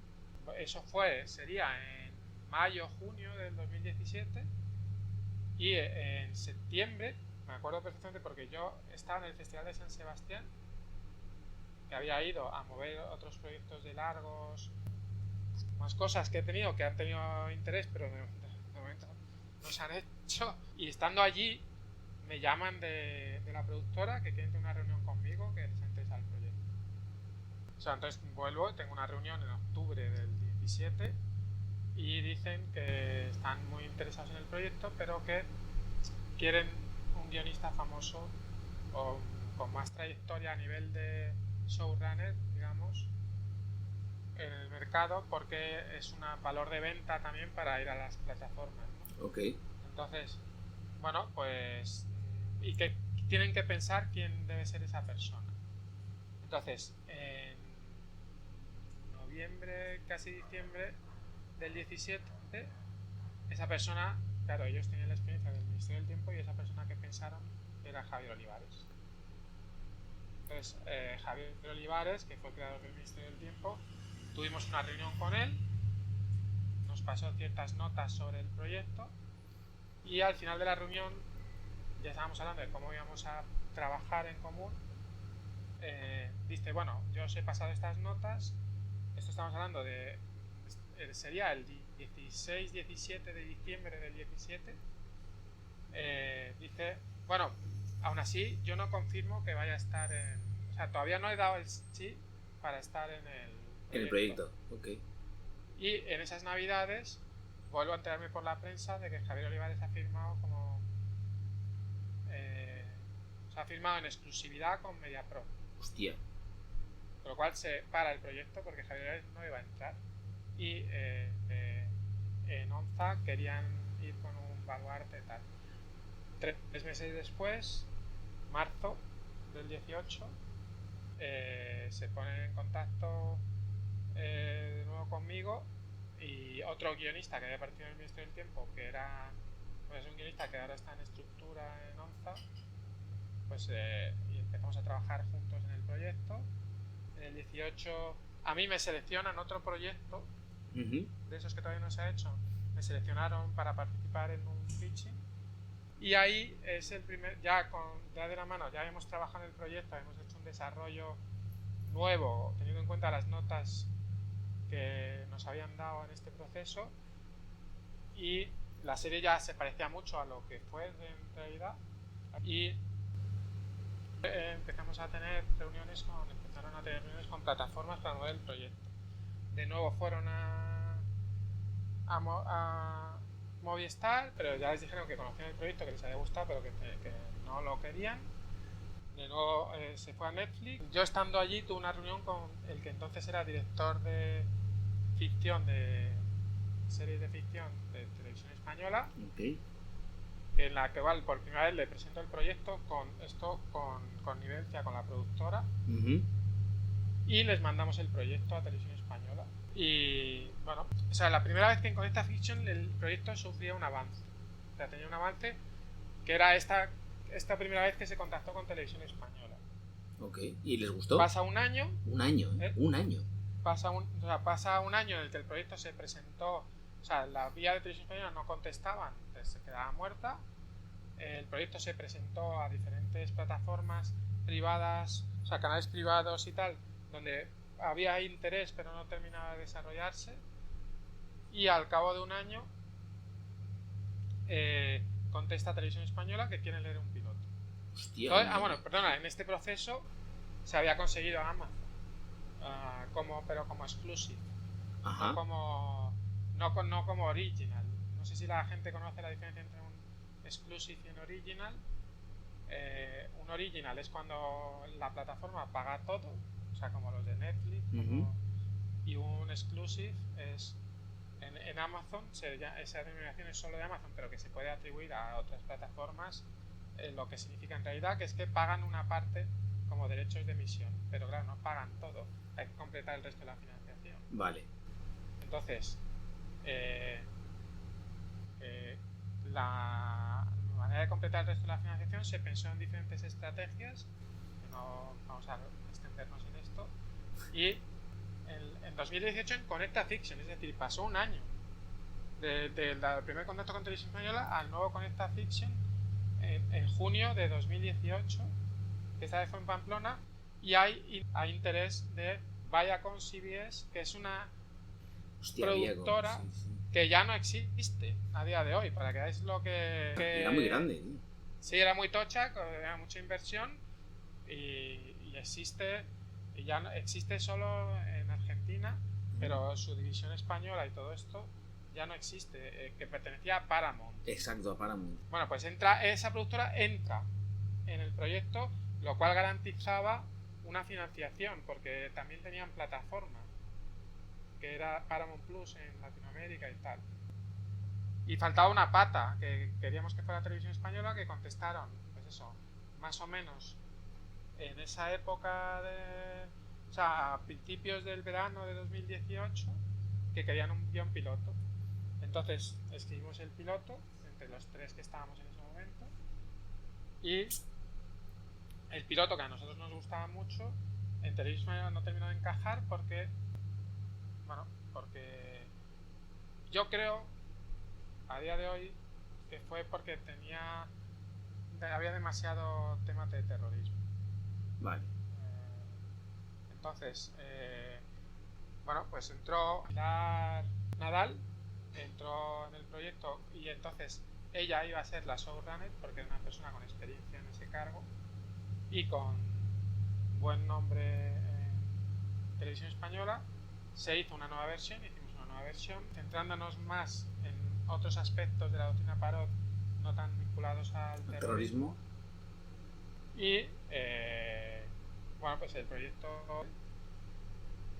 eso sería en mayo, junio del 2017, y en septiembre, me acuerdo perfectamente porque yo estaba en el Festival de San Sebastián, que había ido a mover otros proyectos de largos, más cosas que he tenido que han tenido interés, pero de momento no se han hecho, y estando allí me llaman de la productora que quieren tener una reunión conmigo, que les interesa el proyecto. O sea, entonces vuelvo, tengo una reunión en octubre del 17 y dicen que están muy interesados en el proyecto, pero que quieren un guionista famoso o con más trayectoria a nivel de showrunner, digamos, en el mercado, porque es un valor de venta también para ir a las plataformas, ¿no? Ok. Entonces, bueno, pues, y que tienen que pensar quién debe ser esa persona. Entonces, en noviembre, casi diciembre del 17, esa persona, claro, ellos tenían la experiencia del Ministerio del Tiempo, y esa persona que pensaron era Javier Olivares. Entonces, Javier Olivares, que fue creador del Ministerio del Tiempo, tuvimos una reunión con él, nos pasó ciertas notas sobre el proyecto, y al final de la reunión ya estábamos hablando de cómo íbamos a trabajar en común. Dice, bueno, yo os he pasado estas notas, esto estamos hablando de, sería el 16-17 de diciembre del 17. Dice, bueno, aún así yo no confirmo que vaya a estar en, o sea, todavía no he dado el sí para estar en el proyecto. Ok. Y en esas navidades vuelvo a enterarme por la prensa de que Javier Olivares ha firmado como se ha firmado en exclusividad con MediaPro. Hostia. Con lo cual se para el proyecto porque Javier Olivares no iba a entrar. Y en Onza querían ir con un baluarte tal. 3 meses después, marzo del 18, se ponen en contacto de nuevo conmigo y otro guionista que había partido en el Ministerio del Tiempo, que era pues un guionista que ahora está en estructura en Onza, pues y empezamos a trabajar juntos en el proyecto. En el 18 a mí me seleccionan otro proyecto de esos que todavía no se ha hecho, me seleccionaron para participar en un pitching, y ahí es el primer, ya de la mano, ya hemos trabajado en el proyecto, hemos hecho un desarrollo nuevo teniendo en cuenta las notas que nos habían dado en este proceso, y la serie ya se parecía mucho a lo que fue en realidad, y empezaron a tener reuniones con plataformas para mover el proyecto. De nuevo fueron a Movistar, pero ya les dijeron que conocían el proyecto, que les había gustado, pero que no lo querían. De nuevo se fue a Netflix. Yo estando allí tuve una reunión con el que entonces era director de ficción, de series de ficción de Televisión Española, Okay. en la que por primera vez le presento el proyecto con connivencia con la productora, y les mandamos el proyecto a Televisión Española. Y bueno, o sea, la primera vez que en Conecta Fiction el proyecto sufría un avance, o sea, tenía un avance que era esta primera vez que se contactó con Televisión Española. Ok, ¿y les gustó? Pasa un año. Un año, ¿eh? Un año. Pasa un año en el que el proyecto se presentó, o sea, la vía de Televisión Española no contestaban, entonces se quedaba muerta. El proyecto se presentó a diferentes plataformas privadas, o sea, canales privados y tal, donde había interés pero no terminaba de desarrollarse, y al cabo de un año contesta Televisión Española que quieren leer un piloto. Hostia. Entonces, perdona, en este proceso se había conseguido Amazon, pero como exclusive. Ajá. No como original. No sé si la gente conoce la diferencia entre un exclusive y un original. Un original es cuando la plataforma paga todo, o sea, como los de Netflix, y un exclusive es en Amazon, esa denominación es solo de Amazon, pero que se puede atribuir a otras plataformas, lo que significa en realidad que es que pagan una parte como derechos de emisión, pero claro, no pagan todo, hay que completar el resto de la financiación. Vale. Entonces, la manera de completar el resto de la financiación se pensó en diferentes estrategias, que no vamos a extendernos en esto, y en 2018 en Conecta Fiction, es decir, pasó un año del primer contacto con Televisión Española al nuevo Conecta Fiction en junio de 2018, que esta vez fue en Pamplona, y hay interés de Viacom CBS, que es una productora que ya no existe a día de hoy, para que veáis lo que era muy grande, ¿no? Sí, era muy tocha, era mucha inversión, y existe, y ya existe solo en Argentina, pero su división española y todo esto ya no existe, que pertenecía a Paramount. Exacto, a Paramount. Bueno, pues esa productora entra en el proyecto, lo cual garantizaba una financiación, porque también tenían plataforma, que era Paramount Plus en Latinoamérica y tal. Y faltaba una pata, que queríamos que fuera Televisión Española, que contestaron, pues eso, más o menos en esa época o sea, a principios del verano de 2018, que querían un guión piloto. Entonces escribimos el piloto entre los 3 que estábamos en ese momento, y el piloto, que a nosotros nos gustaba mucho, en Televisión Española no terminó de encajar porque yo creo a día de hoy que fue porque había demasiado tema de terrorismo. Vale. Entonces, bueno, pues entró Pilar Nadal, entró en el proyecto, y entonces ella iba a ser la showrunner porque era una persona con experiencia en ese cargo y con buen nombre en Televisión Española. Se hizo una nueva versión, hicimos una nueva versión, centrándonos más en otros aspectos de la doctrina Parot, no tan vinculados al terrorismo. Y bueno, pues el proyecto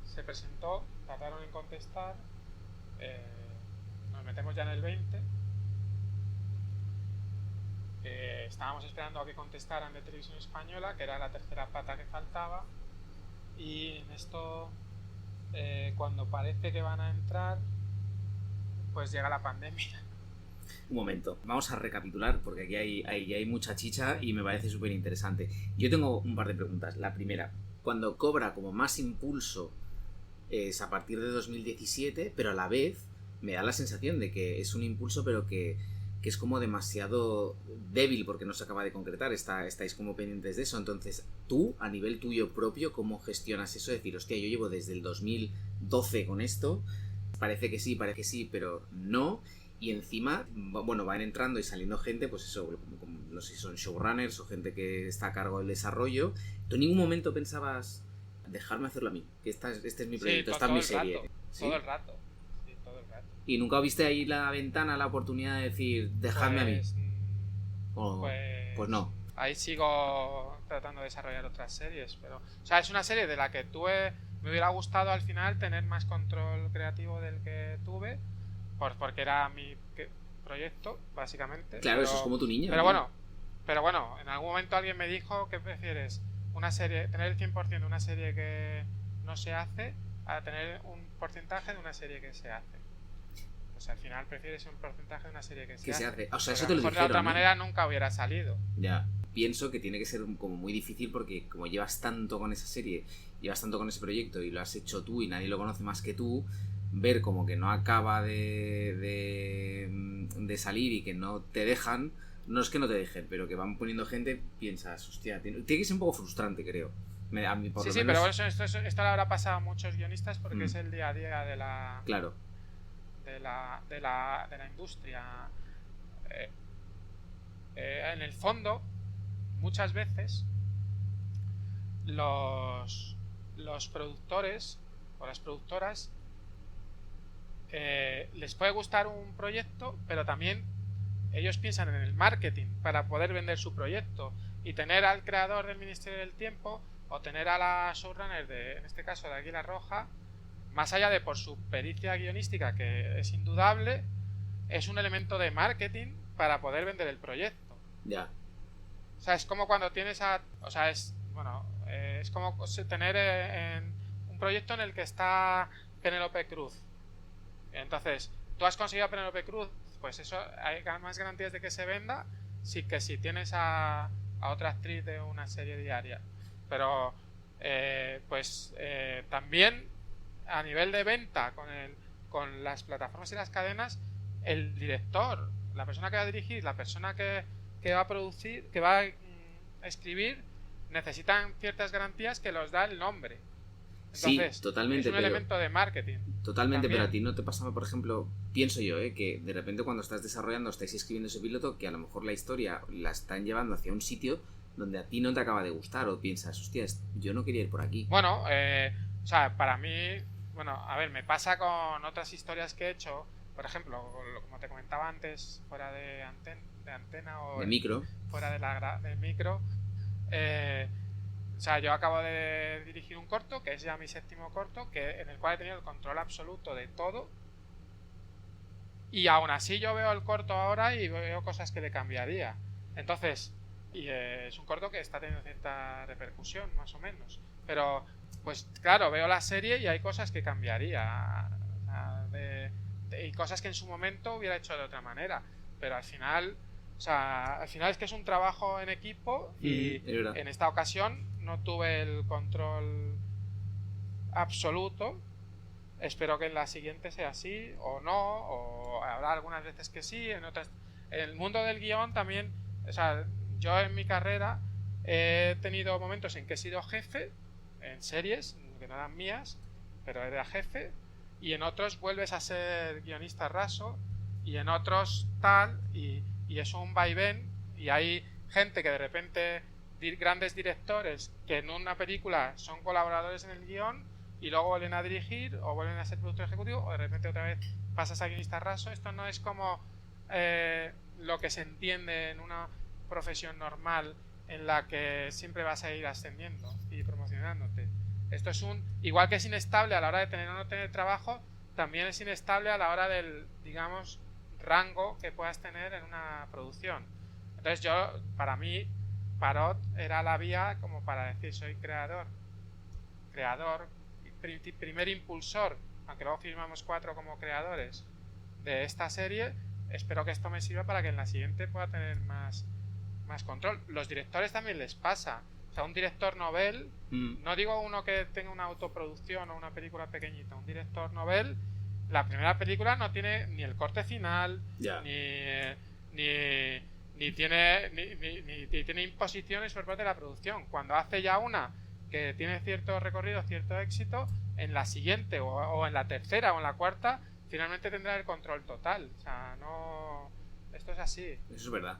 se presentó, tardaron en contestar, nos metemos ya en el 20. Estábamos esperando a que contestaran de Televisión Española, que era la tercera pata que faltaba, y en esto, cuando parece que van a entrar, pues llega la pandemia. Un momento, vamos a recapitular porque aquí hay mucha chicha y me parece súper interesante. Yo tengo un par de preguntas. La primera, cuando cobra como más impulso es a partir de 2017, pero a la vez me da la sensación de que es un impulso pero que es como demasiado débil porque no se acaba de concretar, estáis como pendientes de eso. Entonces, tú, a nivel tuyo propio, ¿cómo gestionas eso? Decir, hostia, yo llevo desde el 2012 con esto, parece que sí, pero no. Y encima, bueno, van entrando y saliendo gente, pues eso, como no sé si son showrunners o gente que está a cargo del desarrollo. ¿Tú en ningún momento pensabas, dejarme hacerlo a mí? Que este es mi proyecto, esta es mi serie. ¿Sí? Todo el rato. ¿Y nunca viste ahí la ventana, la oportunidad de decir, dejadme a mí? Pues no. Ahí sigo tratando de desarrollar otras series, pero... O sea, es una serie de la que me hubiera gustado al final tener más control creativo del que tuve, porque era mi proyecto, básicamente. Claro, eso es como tu niño. Pero bueno, en algún momento alguien me dijo que prefieres tener el 100% de una serie que no se hace a tener un porcentaje de una serie que se hace. Pues al final prefieres un porcentaje de una serie que se hace. O sea, eso te lo dijeron, de otra manera nunca hubiera salido. Ya. Pienso que tiene que ser como muy difícil porque como llevas tanto con esa serie, llevas tanto con ese proyecto y lo has hecho tú y nadie lo conoce más que tú, ver como que no acaba de salir y que no te dejan, no es que no te dejen, pero que van poniendo gente, piensas, hostia, tiene que ser un poco frustrante, creo. A mí, por lo menos... pero esto le habrá pasado a muchos guionistas porque es el día a día de la... Claro. De la industria. En el fondo, muchas veces los productores o las productoras les puede gustar un proyecto, pero también ellos piensan en el marketing para poder vender su proyecto y tener al creador del Ministerio del Tiempo o tener a la showrunner en este caso de Águila Roja, más allá de por su pericia guionística, que es indudable, es un elemento de marketing para poder vender el proyecto. Ya. O sea, es como cuando tienes es como tener un proyecto en el que está Penélope Cruz. Entonces, tú has conseguido a Penélope Cruz, pues eso, hay más garantías de que se venda que si tienes a otra actriz de una serie diaria. Pero, también a nivel de venta con las plataformas y las cadenas, el director, la persona que va a dirigir, la persona que va a producir, que va a escribir, necesitan ciertas garantías que los da el nombre. Entonces, sí, totalmente, es un elemento de marketing. Totalmente, también. Pero a ti no te pasa, por ejemplo, pienso yo, que de repente cuando estás desarrollando, estáis escribiendo ese piloto, que a lo mejor la historia la están llevando hacia un sitio donde a ti no te acaba de gustar, o piensas, hostia, yo no quería ir por aquí. Bueno, para mí... Bueno, a ver, me pasa con otras historias que he hecho. por ejemplo, como te comentaba antes, fuera de antena o de micro, fuera del micro, o sea, yo acabo de dirigir un corto, que es ya mi 7º corto, en el cual he tenido el control absoluto de todo. Y aún así yo veo el corto ahora y veo cosas que le cambiaría. Entonces, es un corto que está teniendo cierta repercusión, más o menos. Pero, pues claro, veo la serie y hay cosas que cambiaría. O sea, y cosas que en su momento hubiera hecho de otra manera. Pero al final, o sea, al final es que es un trabajo en equipo y en esta ocasión no tuve el control absoluto. Espero que en la siguiente sea así o no, o habrá algunas veces que sí, en otras. En el mundo del guión también, o sea, yo en mi carrera he tenido momentos en que he sido jefe en series que no eran mías, pero era jefe, y en otros vuelves a ser guionista raso, y en otros tal, y es un vaivén, y hay gente que de repente, grandes directores que en una película son colaboradores en el guión y luego vuelven a dirigir o vuelven a ser productor ejecutivo, o de repente otra vez pasas a guionista raso. Esto no es como lo que se entiende en una profesión normal en la que siempre vas a ir ascendiendo y promocionándote. Esto es igual que es inestable a la hora de tener o no tener trabajo, también es inestable a la hora del, digamos, rango que puedas tener en una producción. Entonces para mí, Parot era la vía como para decir, soy creador, primer impulsor, aunque luego firmamos 4 como creadores de esta serie. Espero que esto me sirva para que en la siguiente pueda tener más control. Los directores también les pasa. O sea, un director novel, no digo uno que tenga una autoproducción o una película pequeñita, un director novel, la primera película no tiene ni el corte final, ni tiene imposiciones por parte de la producción. Cuando hace ya una que tiene cierto recorrido, cierto éxito, en la siguiente o en la tercera o en la cuarta finalmente tendrá el control total. O sea, no, esto es así. Eso es verdad.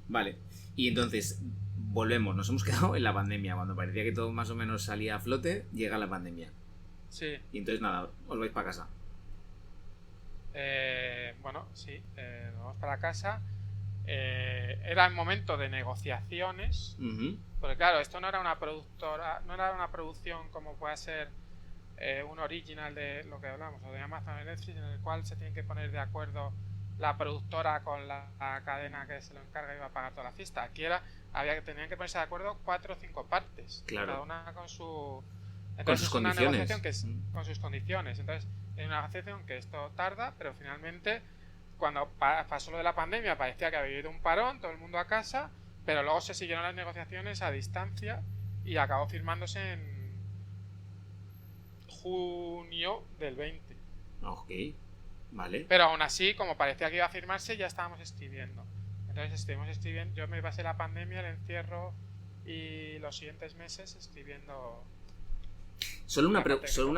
Vale, y entonces volvemos, nos hemos quedado en la pandemia. Cuando parecía que todo más o menos salía a flote, llega la pandemia. Sí. Y entonces nada, os vais para casa. Bueno, sí, nos vamos para casa. Era el momento de negociaciones, porque claro, esto no era una producción como puede ser un original de lo que hablamos, o de Amazon o Netflix, en el cual se tienen que poner de acuerdo la productora con la cadena que se lo encarga y va a pagar toda la fiesta. Aquí tenían que ponerse de acuerdo 4 o 5 partes, claro, cada una con su. Entonces con sus es condiciones. Una negociación que es con sus condiciones. Entonces es una negociación que esto tarda, pero finalmente, cuando pasó lo de la pandemia, parecía que había habido un parón, todo el mundo a casa, pero luego se siguieron las negociaciones a distancia y acabó firmándose en junio del 20. Ok, vale. Pero aún así, como parecía que iba a firmarse, ya estábamos escribiendo. Entonces estuvimos escribiendo. Yo me pasé la pandemia, el encierro y los siguientes meses escribiendo. Solo una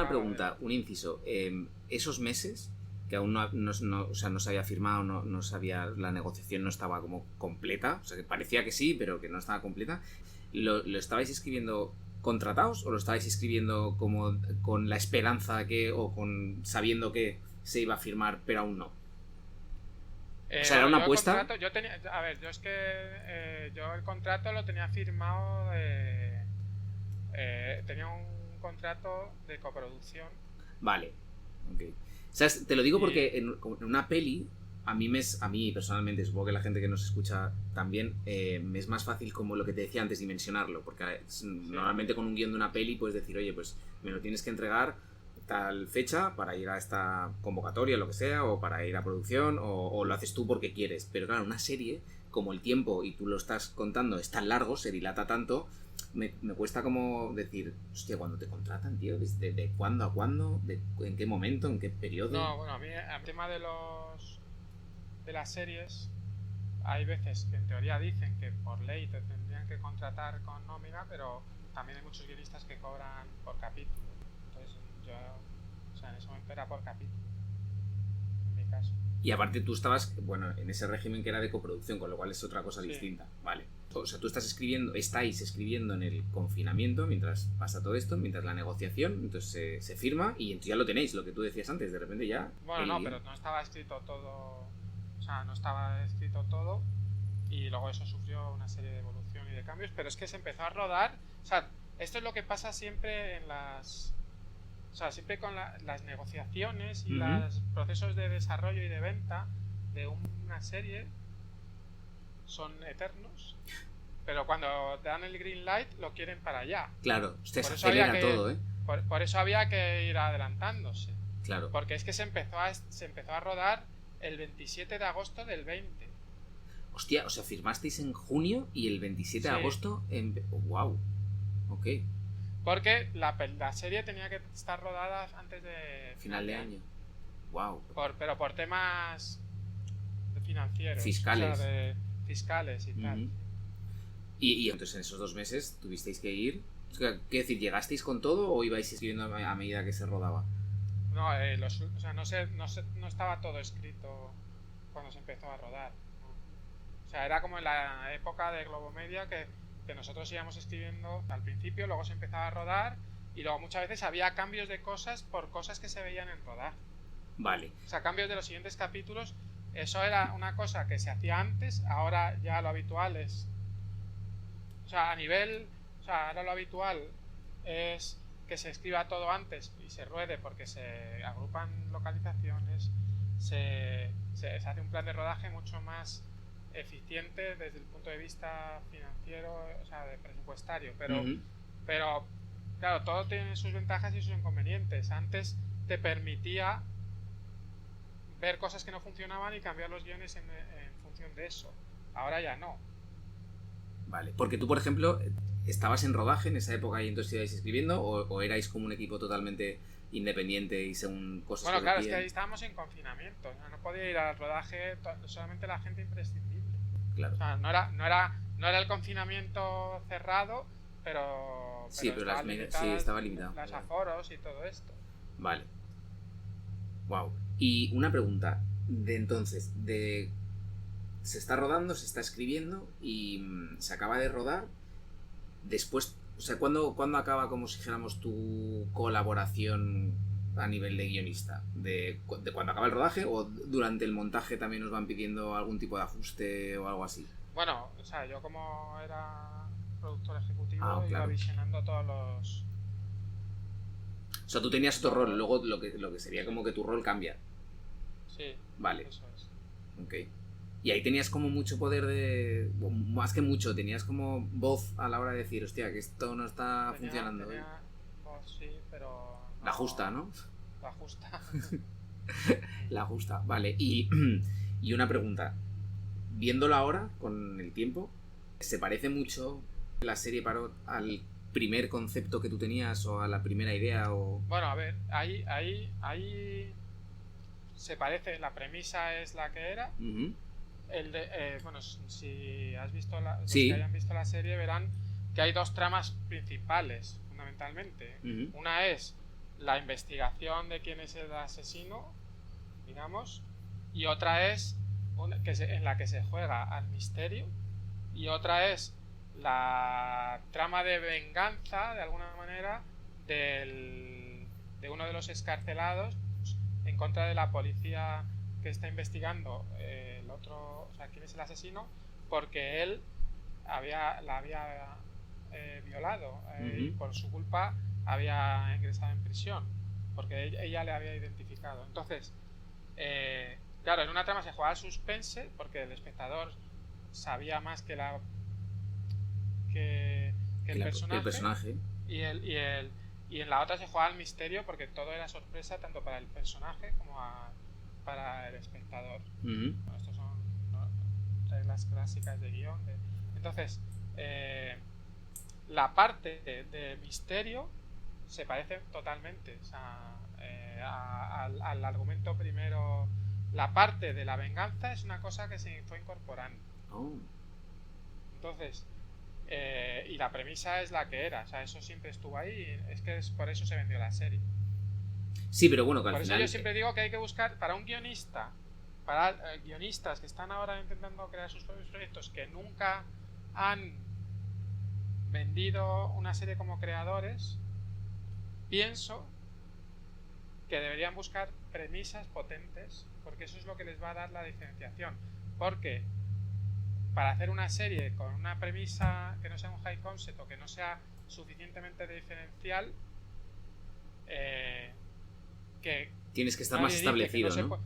pregunta, un inciso. Esos meses que aún no se había firmado, no sabía, la negociación no estaba como completa, o sea, que parecía que sí, pero que no estaba completa. ¿Lo estabais escribiendo contratados o lo estabais escribiendo como con la esperanza o sabiendo que se iba a firmar, pero aún no? O sea, era una apuesta. Yo es que yo el contrato lo tenía firmado tenía un contrato de coproducción. Vale, ok. O sea, te lo digo porque en una peli, a mí personalmente, supongo que la gente que nos escucha también, me es más fácil, como lo que te decía antes, dimensionarlo, porque normalmente con un guión de una peli puedes decir, oye, pues me lo tienes que entregar tal fecha para ir a esta convocatoria, lo que sea, o para ir a producción, o lo haces tú porque quieres. Pero claro, una serie, como el tiempo, y tú lo estás contando, es tan largo, se dilata tanto, me cuesta como decir, hostia, cuando te contratan, tío, ¿de cuándo a cuándo? ¿En qué momento? ¿En qué periodo? No, bueno, a mí el tema de las series, hay veces que en teoría dicen que por ley te tendrían que contratar con nómina, pero también hay muchos guionistas que cobran por capítulo. Entonces yo, en ese momento era por capítulo, en mi caso. Y aparte tú estabas, bueno, en ese régimen que era de coproducción, con lo cual es otra cosa Sí. distinta. Vale. O sea, tú estáis escribiendo en el confinamiento, mientras pasa todo esto, mientras la negociación, entonces se firma y entonces ya lo tenéis, lo que tú decías antes, de repente ya... Bueno, no, pero no estaba escrito todo. O sea, no estaba escrito todo. Y luego eso sufrió una serie de evolución y de cambios. Pero es que se empezó a rodar. O sea, esto es lo que pasa siempre en las. O sea, siempre con las negociaciones y los procesos de desarrollo y de venta de una serie son eternos. Pero cuando te dan el green light lo quieren para allá. Claro, se Por eso acelera todo, ¿eh? Por eso había que ir adelantándose. Claro. Porque es que se empezó a rodar el 27 de agosto del 20. Hostia, o sea, firmasteis en junio y el 27 de Sí. agosto en... ¡Wow! Ok. Porque la serie tenía que estar rodada antes de Final de año. ¡Wow! Pero por temas financieros. Fiscales. O sea, de fiscales y tal. Y entonces en esos 2 meses tuvisteis que ir... O sea, ¿qué decir? ¿Llegasteis con todo o ibais escribiendo a medida que se rodaba? No, o sea, no estaba todo escrito cuando se empezó a rodar. ¿No? O sea, era como en la época de Globomedia que nosotros íbamos escribiendo al principio, luego se empezaba a rodar y luego muchas veces había cambios de cosas por cosas que se veían en rodaje. Vale. O sea, cambios de los siguientes capítulos. Eso era una cosa que se hacía antes, ahora ya lo habitual es... O sea, o sea, ahora lo habitual es que se escriba todo antes y se ruede porque se agrupan localizaciones, se hace un plan de rodaje mucho más eficiente desde el punto de vista financiero, o sea, de presupuestario, pero claro, todo tiene sus ventajas y sus inconvenientes. Antes te permitía ver cosas que no funcionaban y cambiar los guiones en función de eso. Ahora ya no. Vale, porque tú, por ejemplo, ¿estabas en rodaje en esa época y entonces ibais escribiendo o erais como un equipo totalmente independiente y según cosas Bueno, que claro, decían? es que ahí estábamos en confinamiento, o sea, no podía ir al rodaje solamente la gente imprescindible. Claro. O sea, no era el confinamiento cerrado, pero Sí, pero estaba limitado. Los aforos y todo esto. Vale. Wow. Y una pregunta. Se está rodando, se está escribiendo y se acaba de rodar. Después, o sea, ¿cuándo acaba, como si dijéramos, tu colaboración a nivel de guionista? ¿De cuando acaba el rodaje o durante el montaje también nos van pidiendo algún tipo de ajuste o algo así? Bueno, o sea, yo como era productor ejecutivo claro, iba visionando todos los... O sea, tú tenías tu rol, luego lo que sería como que tu rol cambia. Sí, vale. Eso es. Ok. Y ahí tenías como mucho poder más que mucho, tenías como voz a la hora de decir, hostia, que esto no está funcionando. Tenía voz, sí, pero... No, la justa, ¿no? La justa. La justa, vale. Y una pregunta. Viéndolo ahora, con el tiempo, ¿se parece mucho la serie Parot al primer concepto que tú tenías o a la primera idea? Bueno, a ver, ahí se parece, la premisa es la que era. Bueno, si has visto los que hayan visto la serie verán que hay 2 tramas principales, fundamentalmente. Una es la investigación de quién es el asesino, digamos, y otra es en la que se juega al misterio, y otra es la trama de venganza, de alguna manera, de uno de los excarcelados en contra de la policía que está investigando el otro, o sea, quién es el asesino, porque él la había violado y por su culpa había ingresado en prisión, porque ella le había identificado. Entonces, claro, en una trama se juega al suspense porque el espectador sabía más que el personaje. Y en la otra se juega al misterio porque todo era sorpresa tanto para el personaje como para el espectador. Bueno, estos son reglas clásicas de guión. Entonces, la parte de misterio se parece totalmente, o sea, al argumento primero. La parte de la venganza es una cosa que se fue incorporando. Entonces, y la premisa es la que era, o sea, eso siempre estuvo ahí, y es que por eso se vendió la serie. Sí, pero bueno, que por eso yo siempre digo que hay que buscar, para un guionista para guionistas que están ahora intentando crear sus propios proyectos, que nunca han vendido una serie como creadores, pienso que deberían buscar premisas potentes, porque eso es lo que les va a dar la diferenciación. Porque para hacer una serie con una premisa que no sea un high concept o que no sea suficientemente diferencial, que tienes que estar más establecido, ¿no?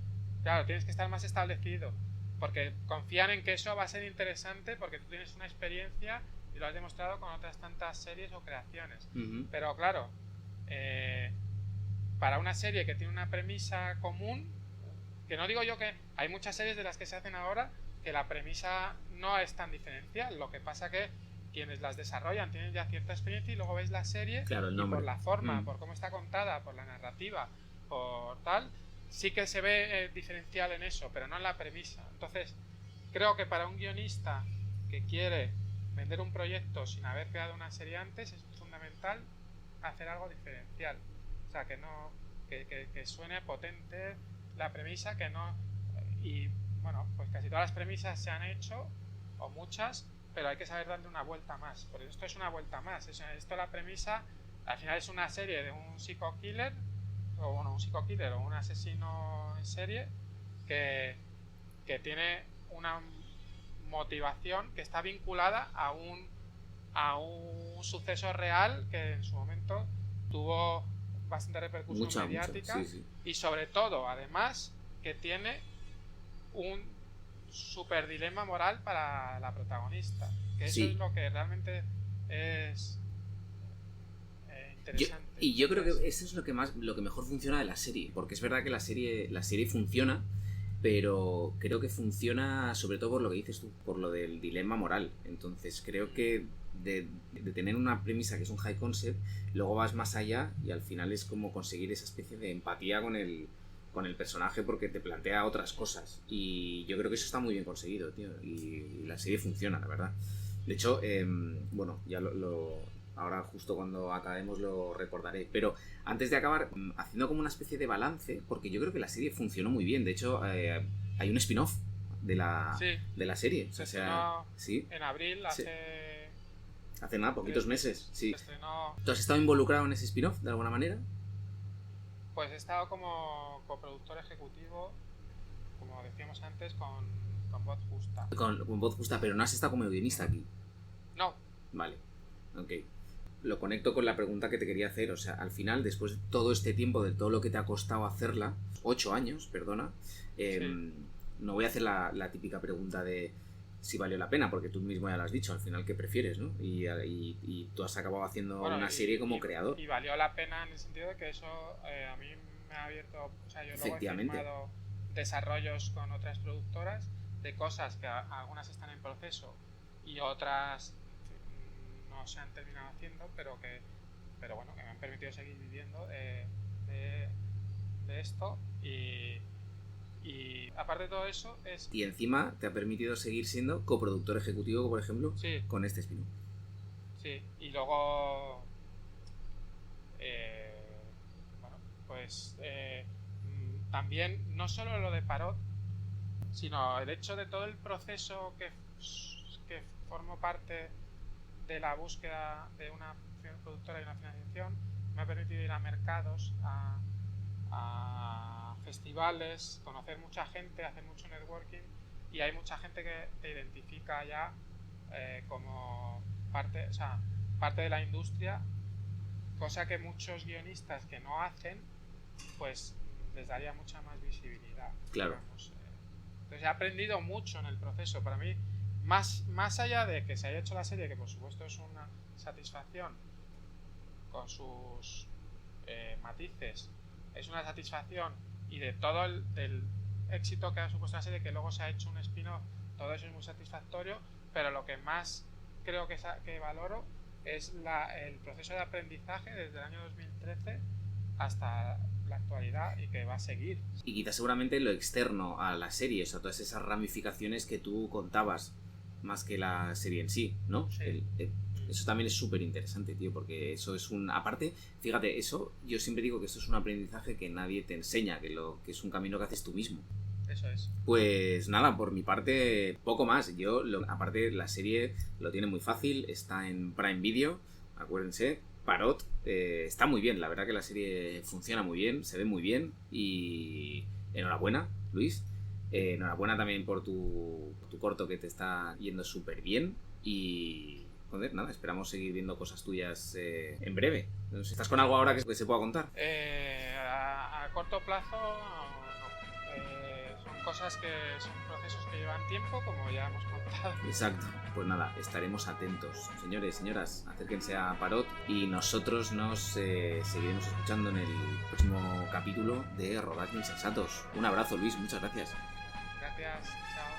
Claro, tienes que estar más establecido, porque confían en que eso va a ser interesante porque tú tienes una experiencia y lo has demostrado con otras tantas series o creaciones. Pero claro, para una serie que tiene una premisa común, que no digo yo que hay muchas series de las que se hacen ahora que la premisa no es tan diferencial, lo que pasa que quienes las desarrollan tienen ya cierta experiencia y luego ves la serie, claro, y por la forma, por cómo está contada, por la narrativa, por tal, sí que se ve diferencial en eso, pero no en la premisa. Entonces, creo que para un guionista que quiere vender un proyecto sin haber creado una serie antes, es fundamental hacer algo diferencial. O sea, que no que suene potente la premisa, que no... Y bueno, pues casi todas las premisas se han hecho, o muchas, pero hay que saber darle una vuelta más. Porque esto es una vuelta más. Esto, la premisa, al final es una serie de un psico-killer, o bueno, un psico-killer o un asesino en serie que tiene una motivación que está vinculada a un suceso real que en su momento tuvo bastante repercusión mediática, sí. Y sobre todo, además, que tiene un super dilema moral para la protagonista, que eso es lo que realmente es interesante. Yo creo que eso es lo que mejor funciona de la serie, porque es verdad que la serie funciona, pero creo que funciona sobre todo por lo que dices tú, por lo del dilema moral. Entonces creo que de tener una premisa que es un high concept, luego vas más allá y al final es como conseguir esa especie de empatía con el personaje, porque te plantea otras cosas, y yo creo que eso está muy bien conseguido, tío, y la serie funciona, la verdad. De hecho, bueno, ya ahora justo cuando acabemos lo recordaré, pero antes de acabar, haciendo como una especie de balance, porque yo creo que la serie funcionó muy bien. De hecho, hay un spin-off de la serie. Se estrenó en abril, hace nada, poquitos meses. Sí. Estrenó... ¿Tú has estado involucrado en ese spin-off de alguna manera? Pues he estado como coproductor ejecutivo, como decíamos antes, con Voz Justa. Con Voz Justa, pero no has estado como guionista aquí. No. Vale, ok. Lo conecto con la pregunta que te quería hacer. O sea, al final, después de todo este tiempo, de todo lo que te ha costado hacerla, 8 años, perdona, no voy a hacer la típica pregunta de si valió la pena, porque tú mismo ya lo has dicho, al final, ¿qué prefieres, no? Y tú has acabado haciendo una serie como creador. Y valió la pena en el sentido de que eso a mí me ha abierto... O sea, yo luego he firmado desarrollos con otras productoras de cosas que algunas están en proceso y otras no se han terminado haciendo, pero bueno, que me han permitido seguir viviendo de esto, y aparte de todo eso es... Y encima te ha permitido seguir siendo coproductor ejecutivo, por ejemplo, con este spin-off. Sí, y luego bueno, pues también no solo lo de Parot, sino el hecho de todo el proceso que formó parte de la búsqueda de una productora y una financiación. Me ha permitido ir a mercados, a festivales, conocer mucha gente, hacer mucho networking, y hay mucha gente que te identifica ya como parte de la industria, cosa que muchos guionistas que no hacen, pues les daría mucha más visibilidad. Claro. Digamos. Entonces he aprendido mucho en el proceso. Para mí, más allá de que se haya hecho la serie, que por supuesto es una satisfacción con sus matices, es una satisfacción, y de todo del éxito que ha supuesto la serie, que luego se ha hecho un spin-off, todo eso es muy satisfactorio, pero lo que más creo que valoro es el proceso de aprendizaje desde el año 2013 hasta la actualidad, y que va a seguir. Y quizás seguramente lo externo a la serie, o sea, todas esas ramificaciones que tú contabas, más que la serie en sí, ¿no? Sí. Eso también es súper interesante, tío, porque eso es aparte, fíjate, eso, yo siempre digo que eso es un aprendizaje que nadie te enseña, que es un camino que haces tú mismo. Eso es. Pues nada, por mi parte, poco más. Aparte, la serie lo tiene muy fácil, está en Prime Video, acuérdense. Parot, está muy bien, la verdad que la serie funciona muy bien, se ve muy bien y enhorabuena, Luis. Enhorabuena también por tu corto que te está yendo súper bien y... Joder, nada, esperamos seguir viendo cosas tuyas en breve. No sé si estás con algo ahora que se pueda contar. A corto plazo no. Son cosas que son procesos que llevan tiempo, como ya hemos contado. Exacto. Pues nada, estaremos atentos. Señores, señoras, acérquense a Parot y nosotros nos seguiremos escuchando en el próximo capítulo de Rodaje Insensatos. Un abrazo, Luis, muchas gracias. Gracias, chao.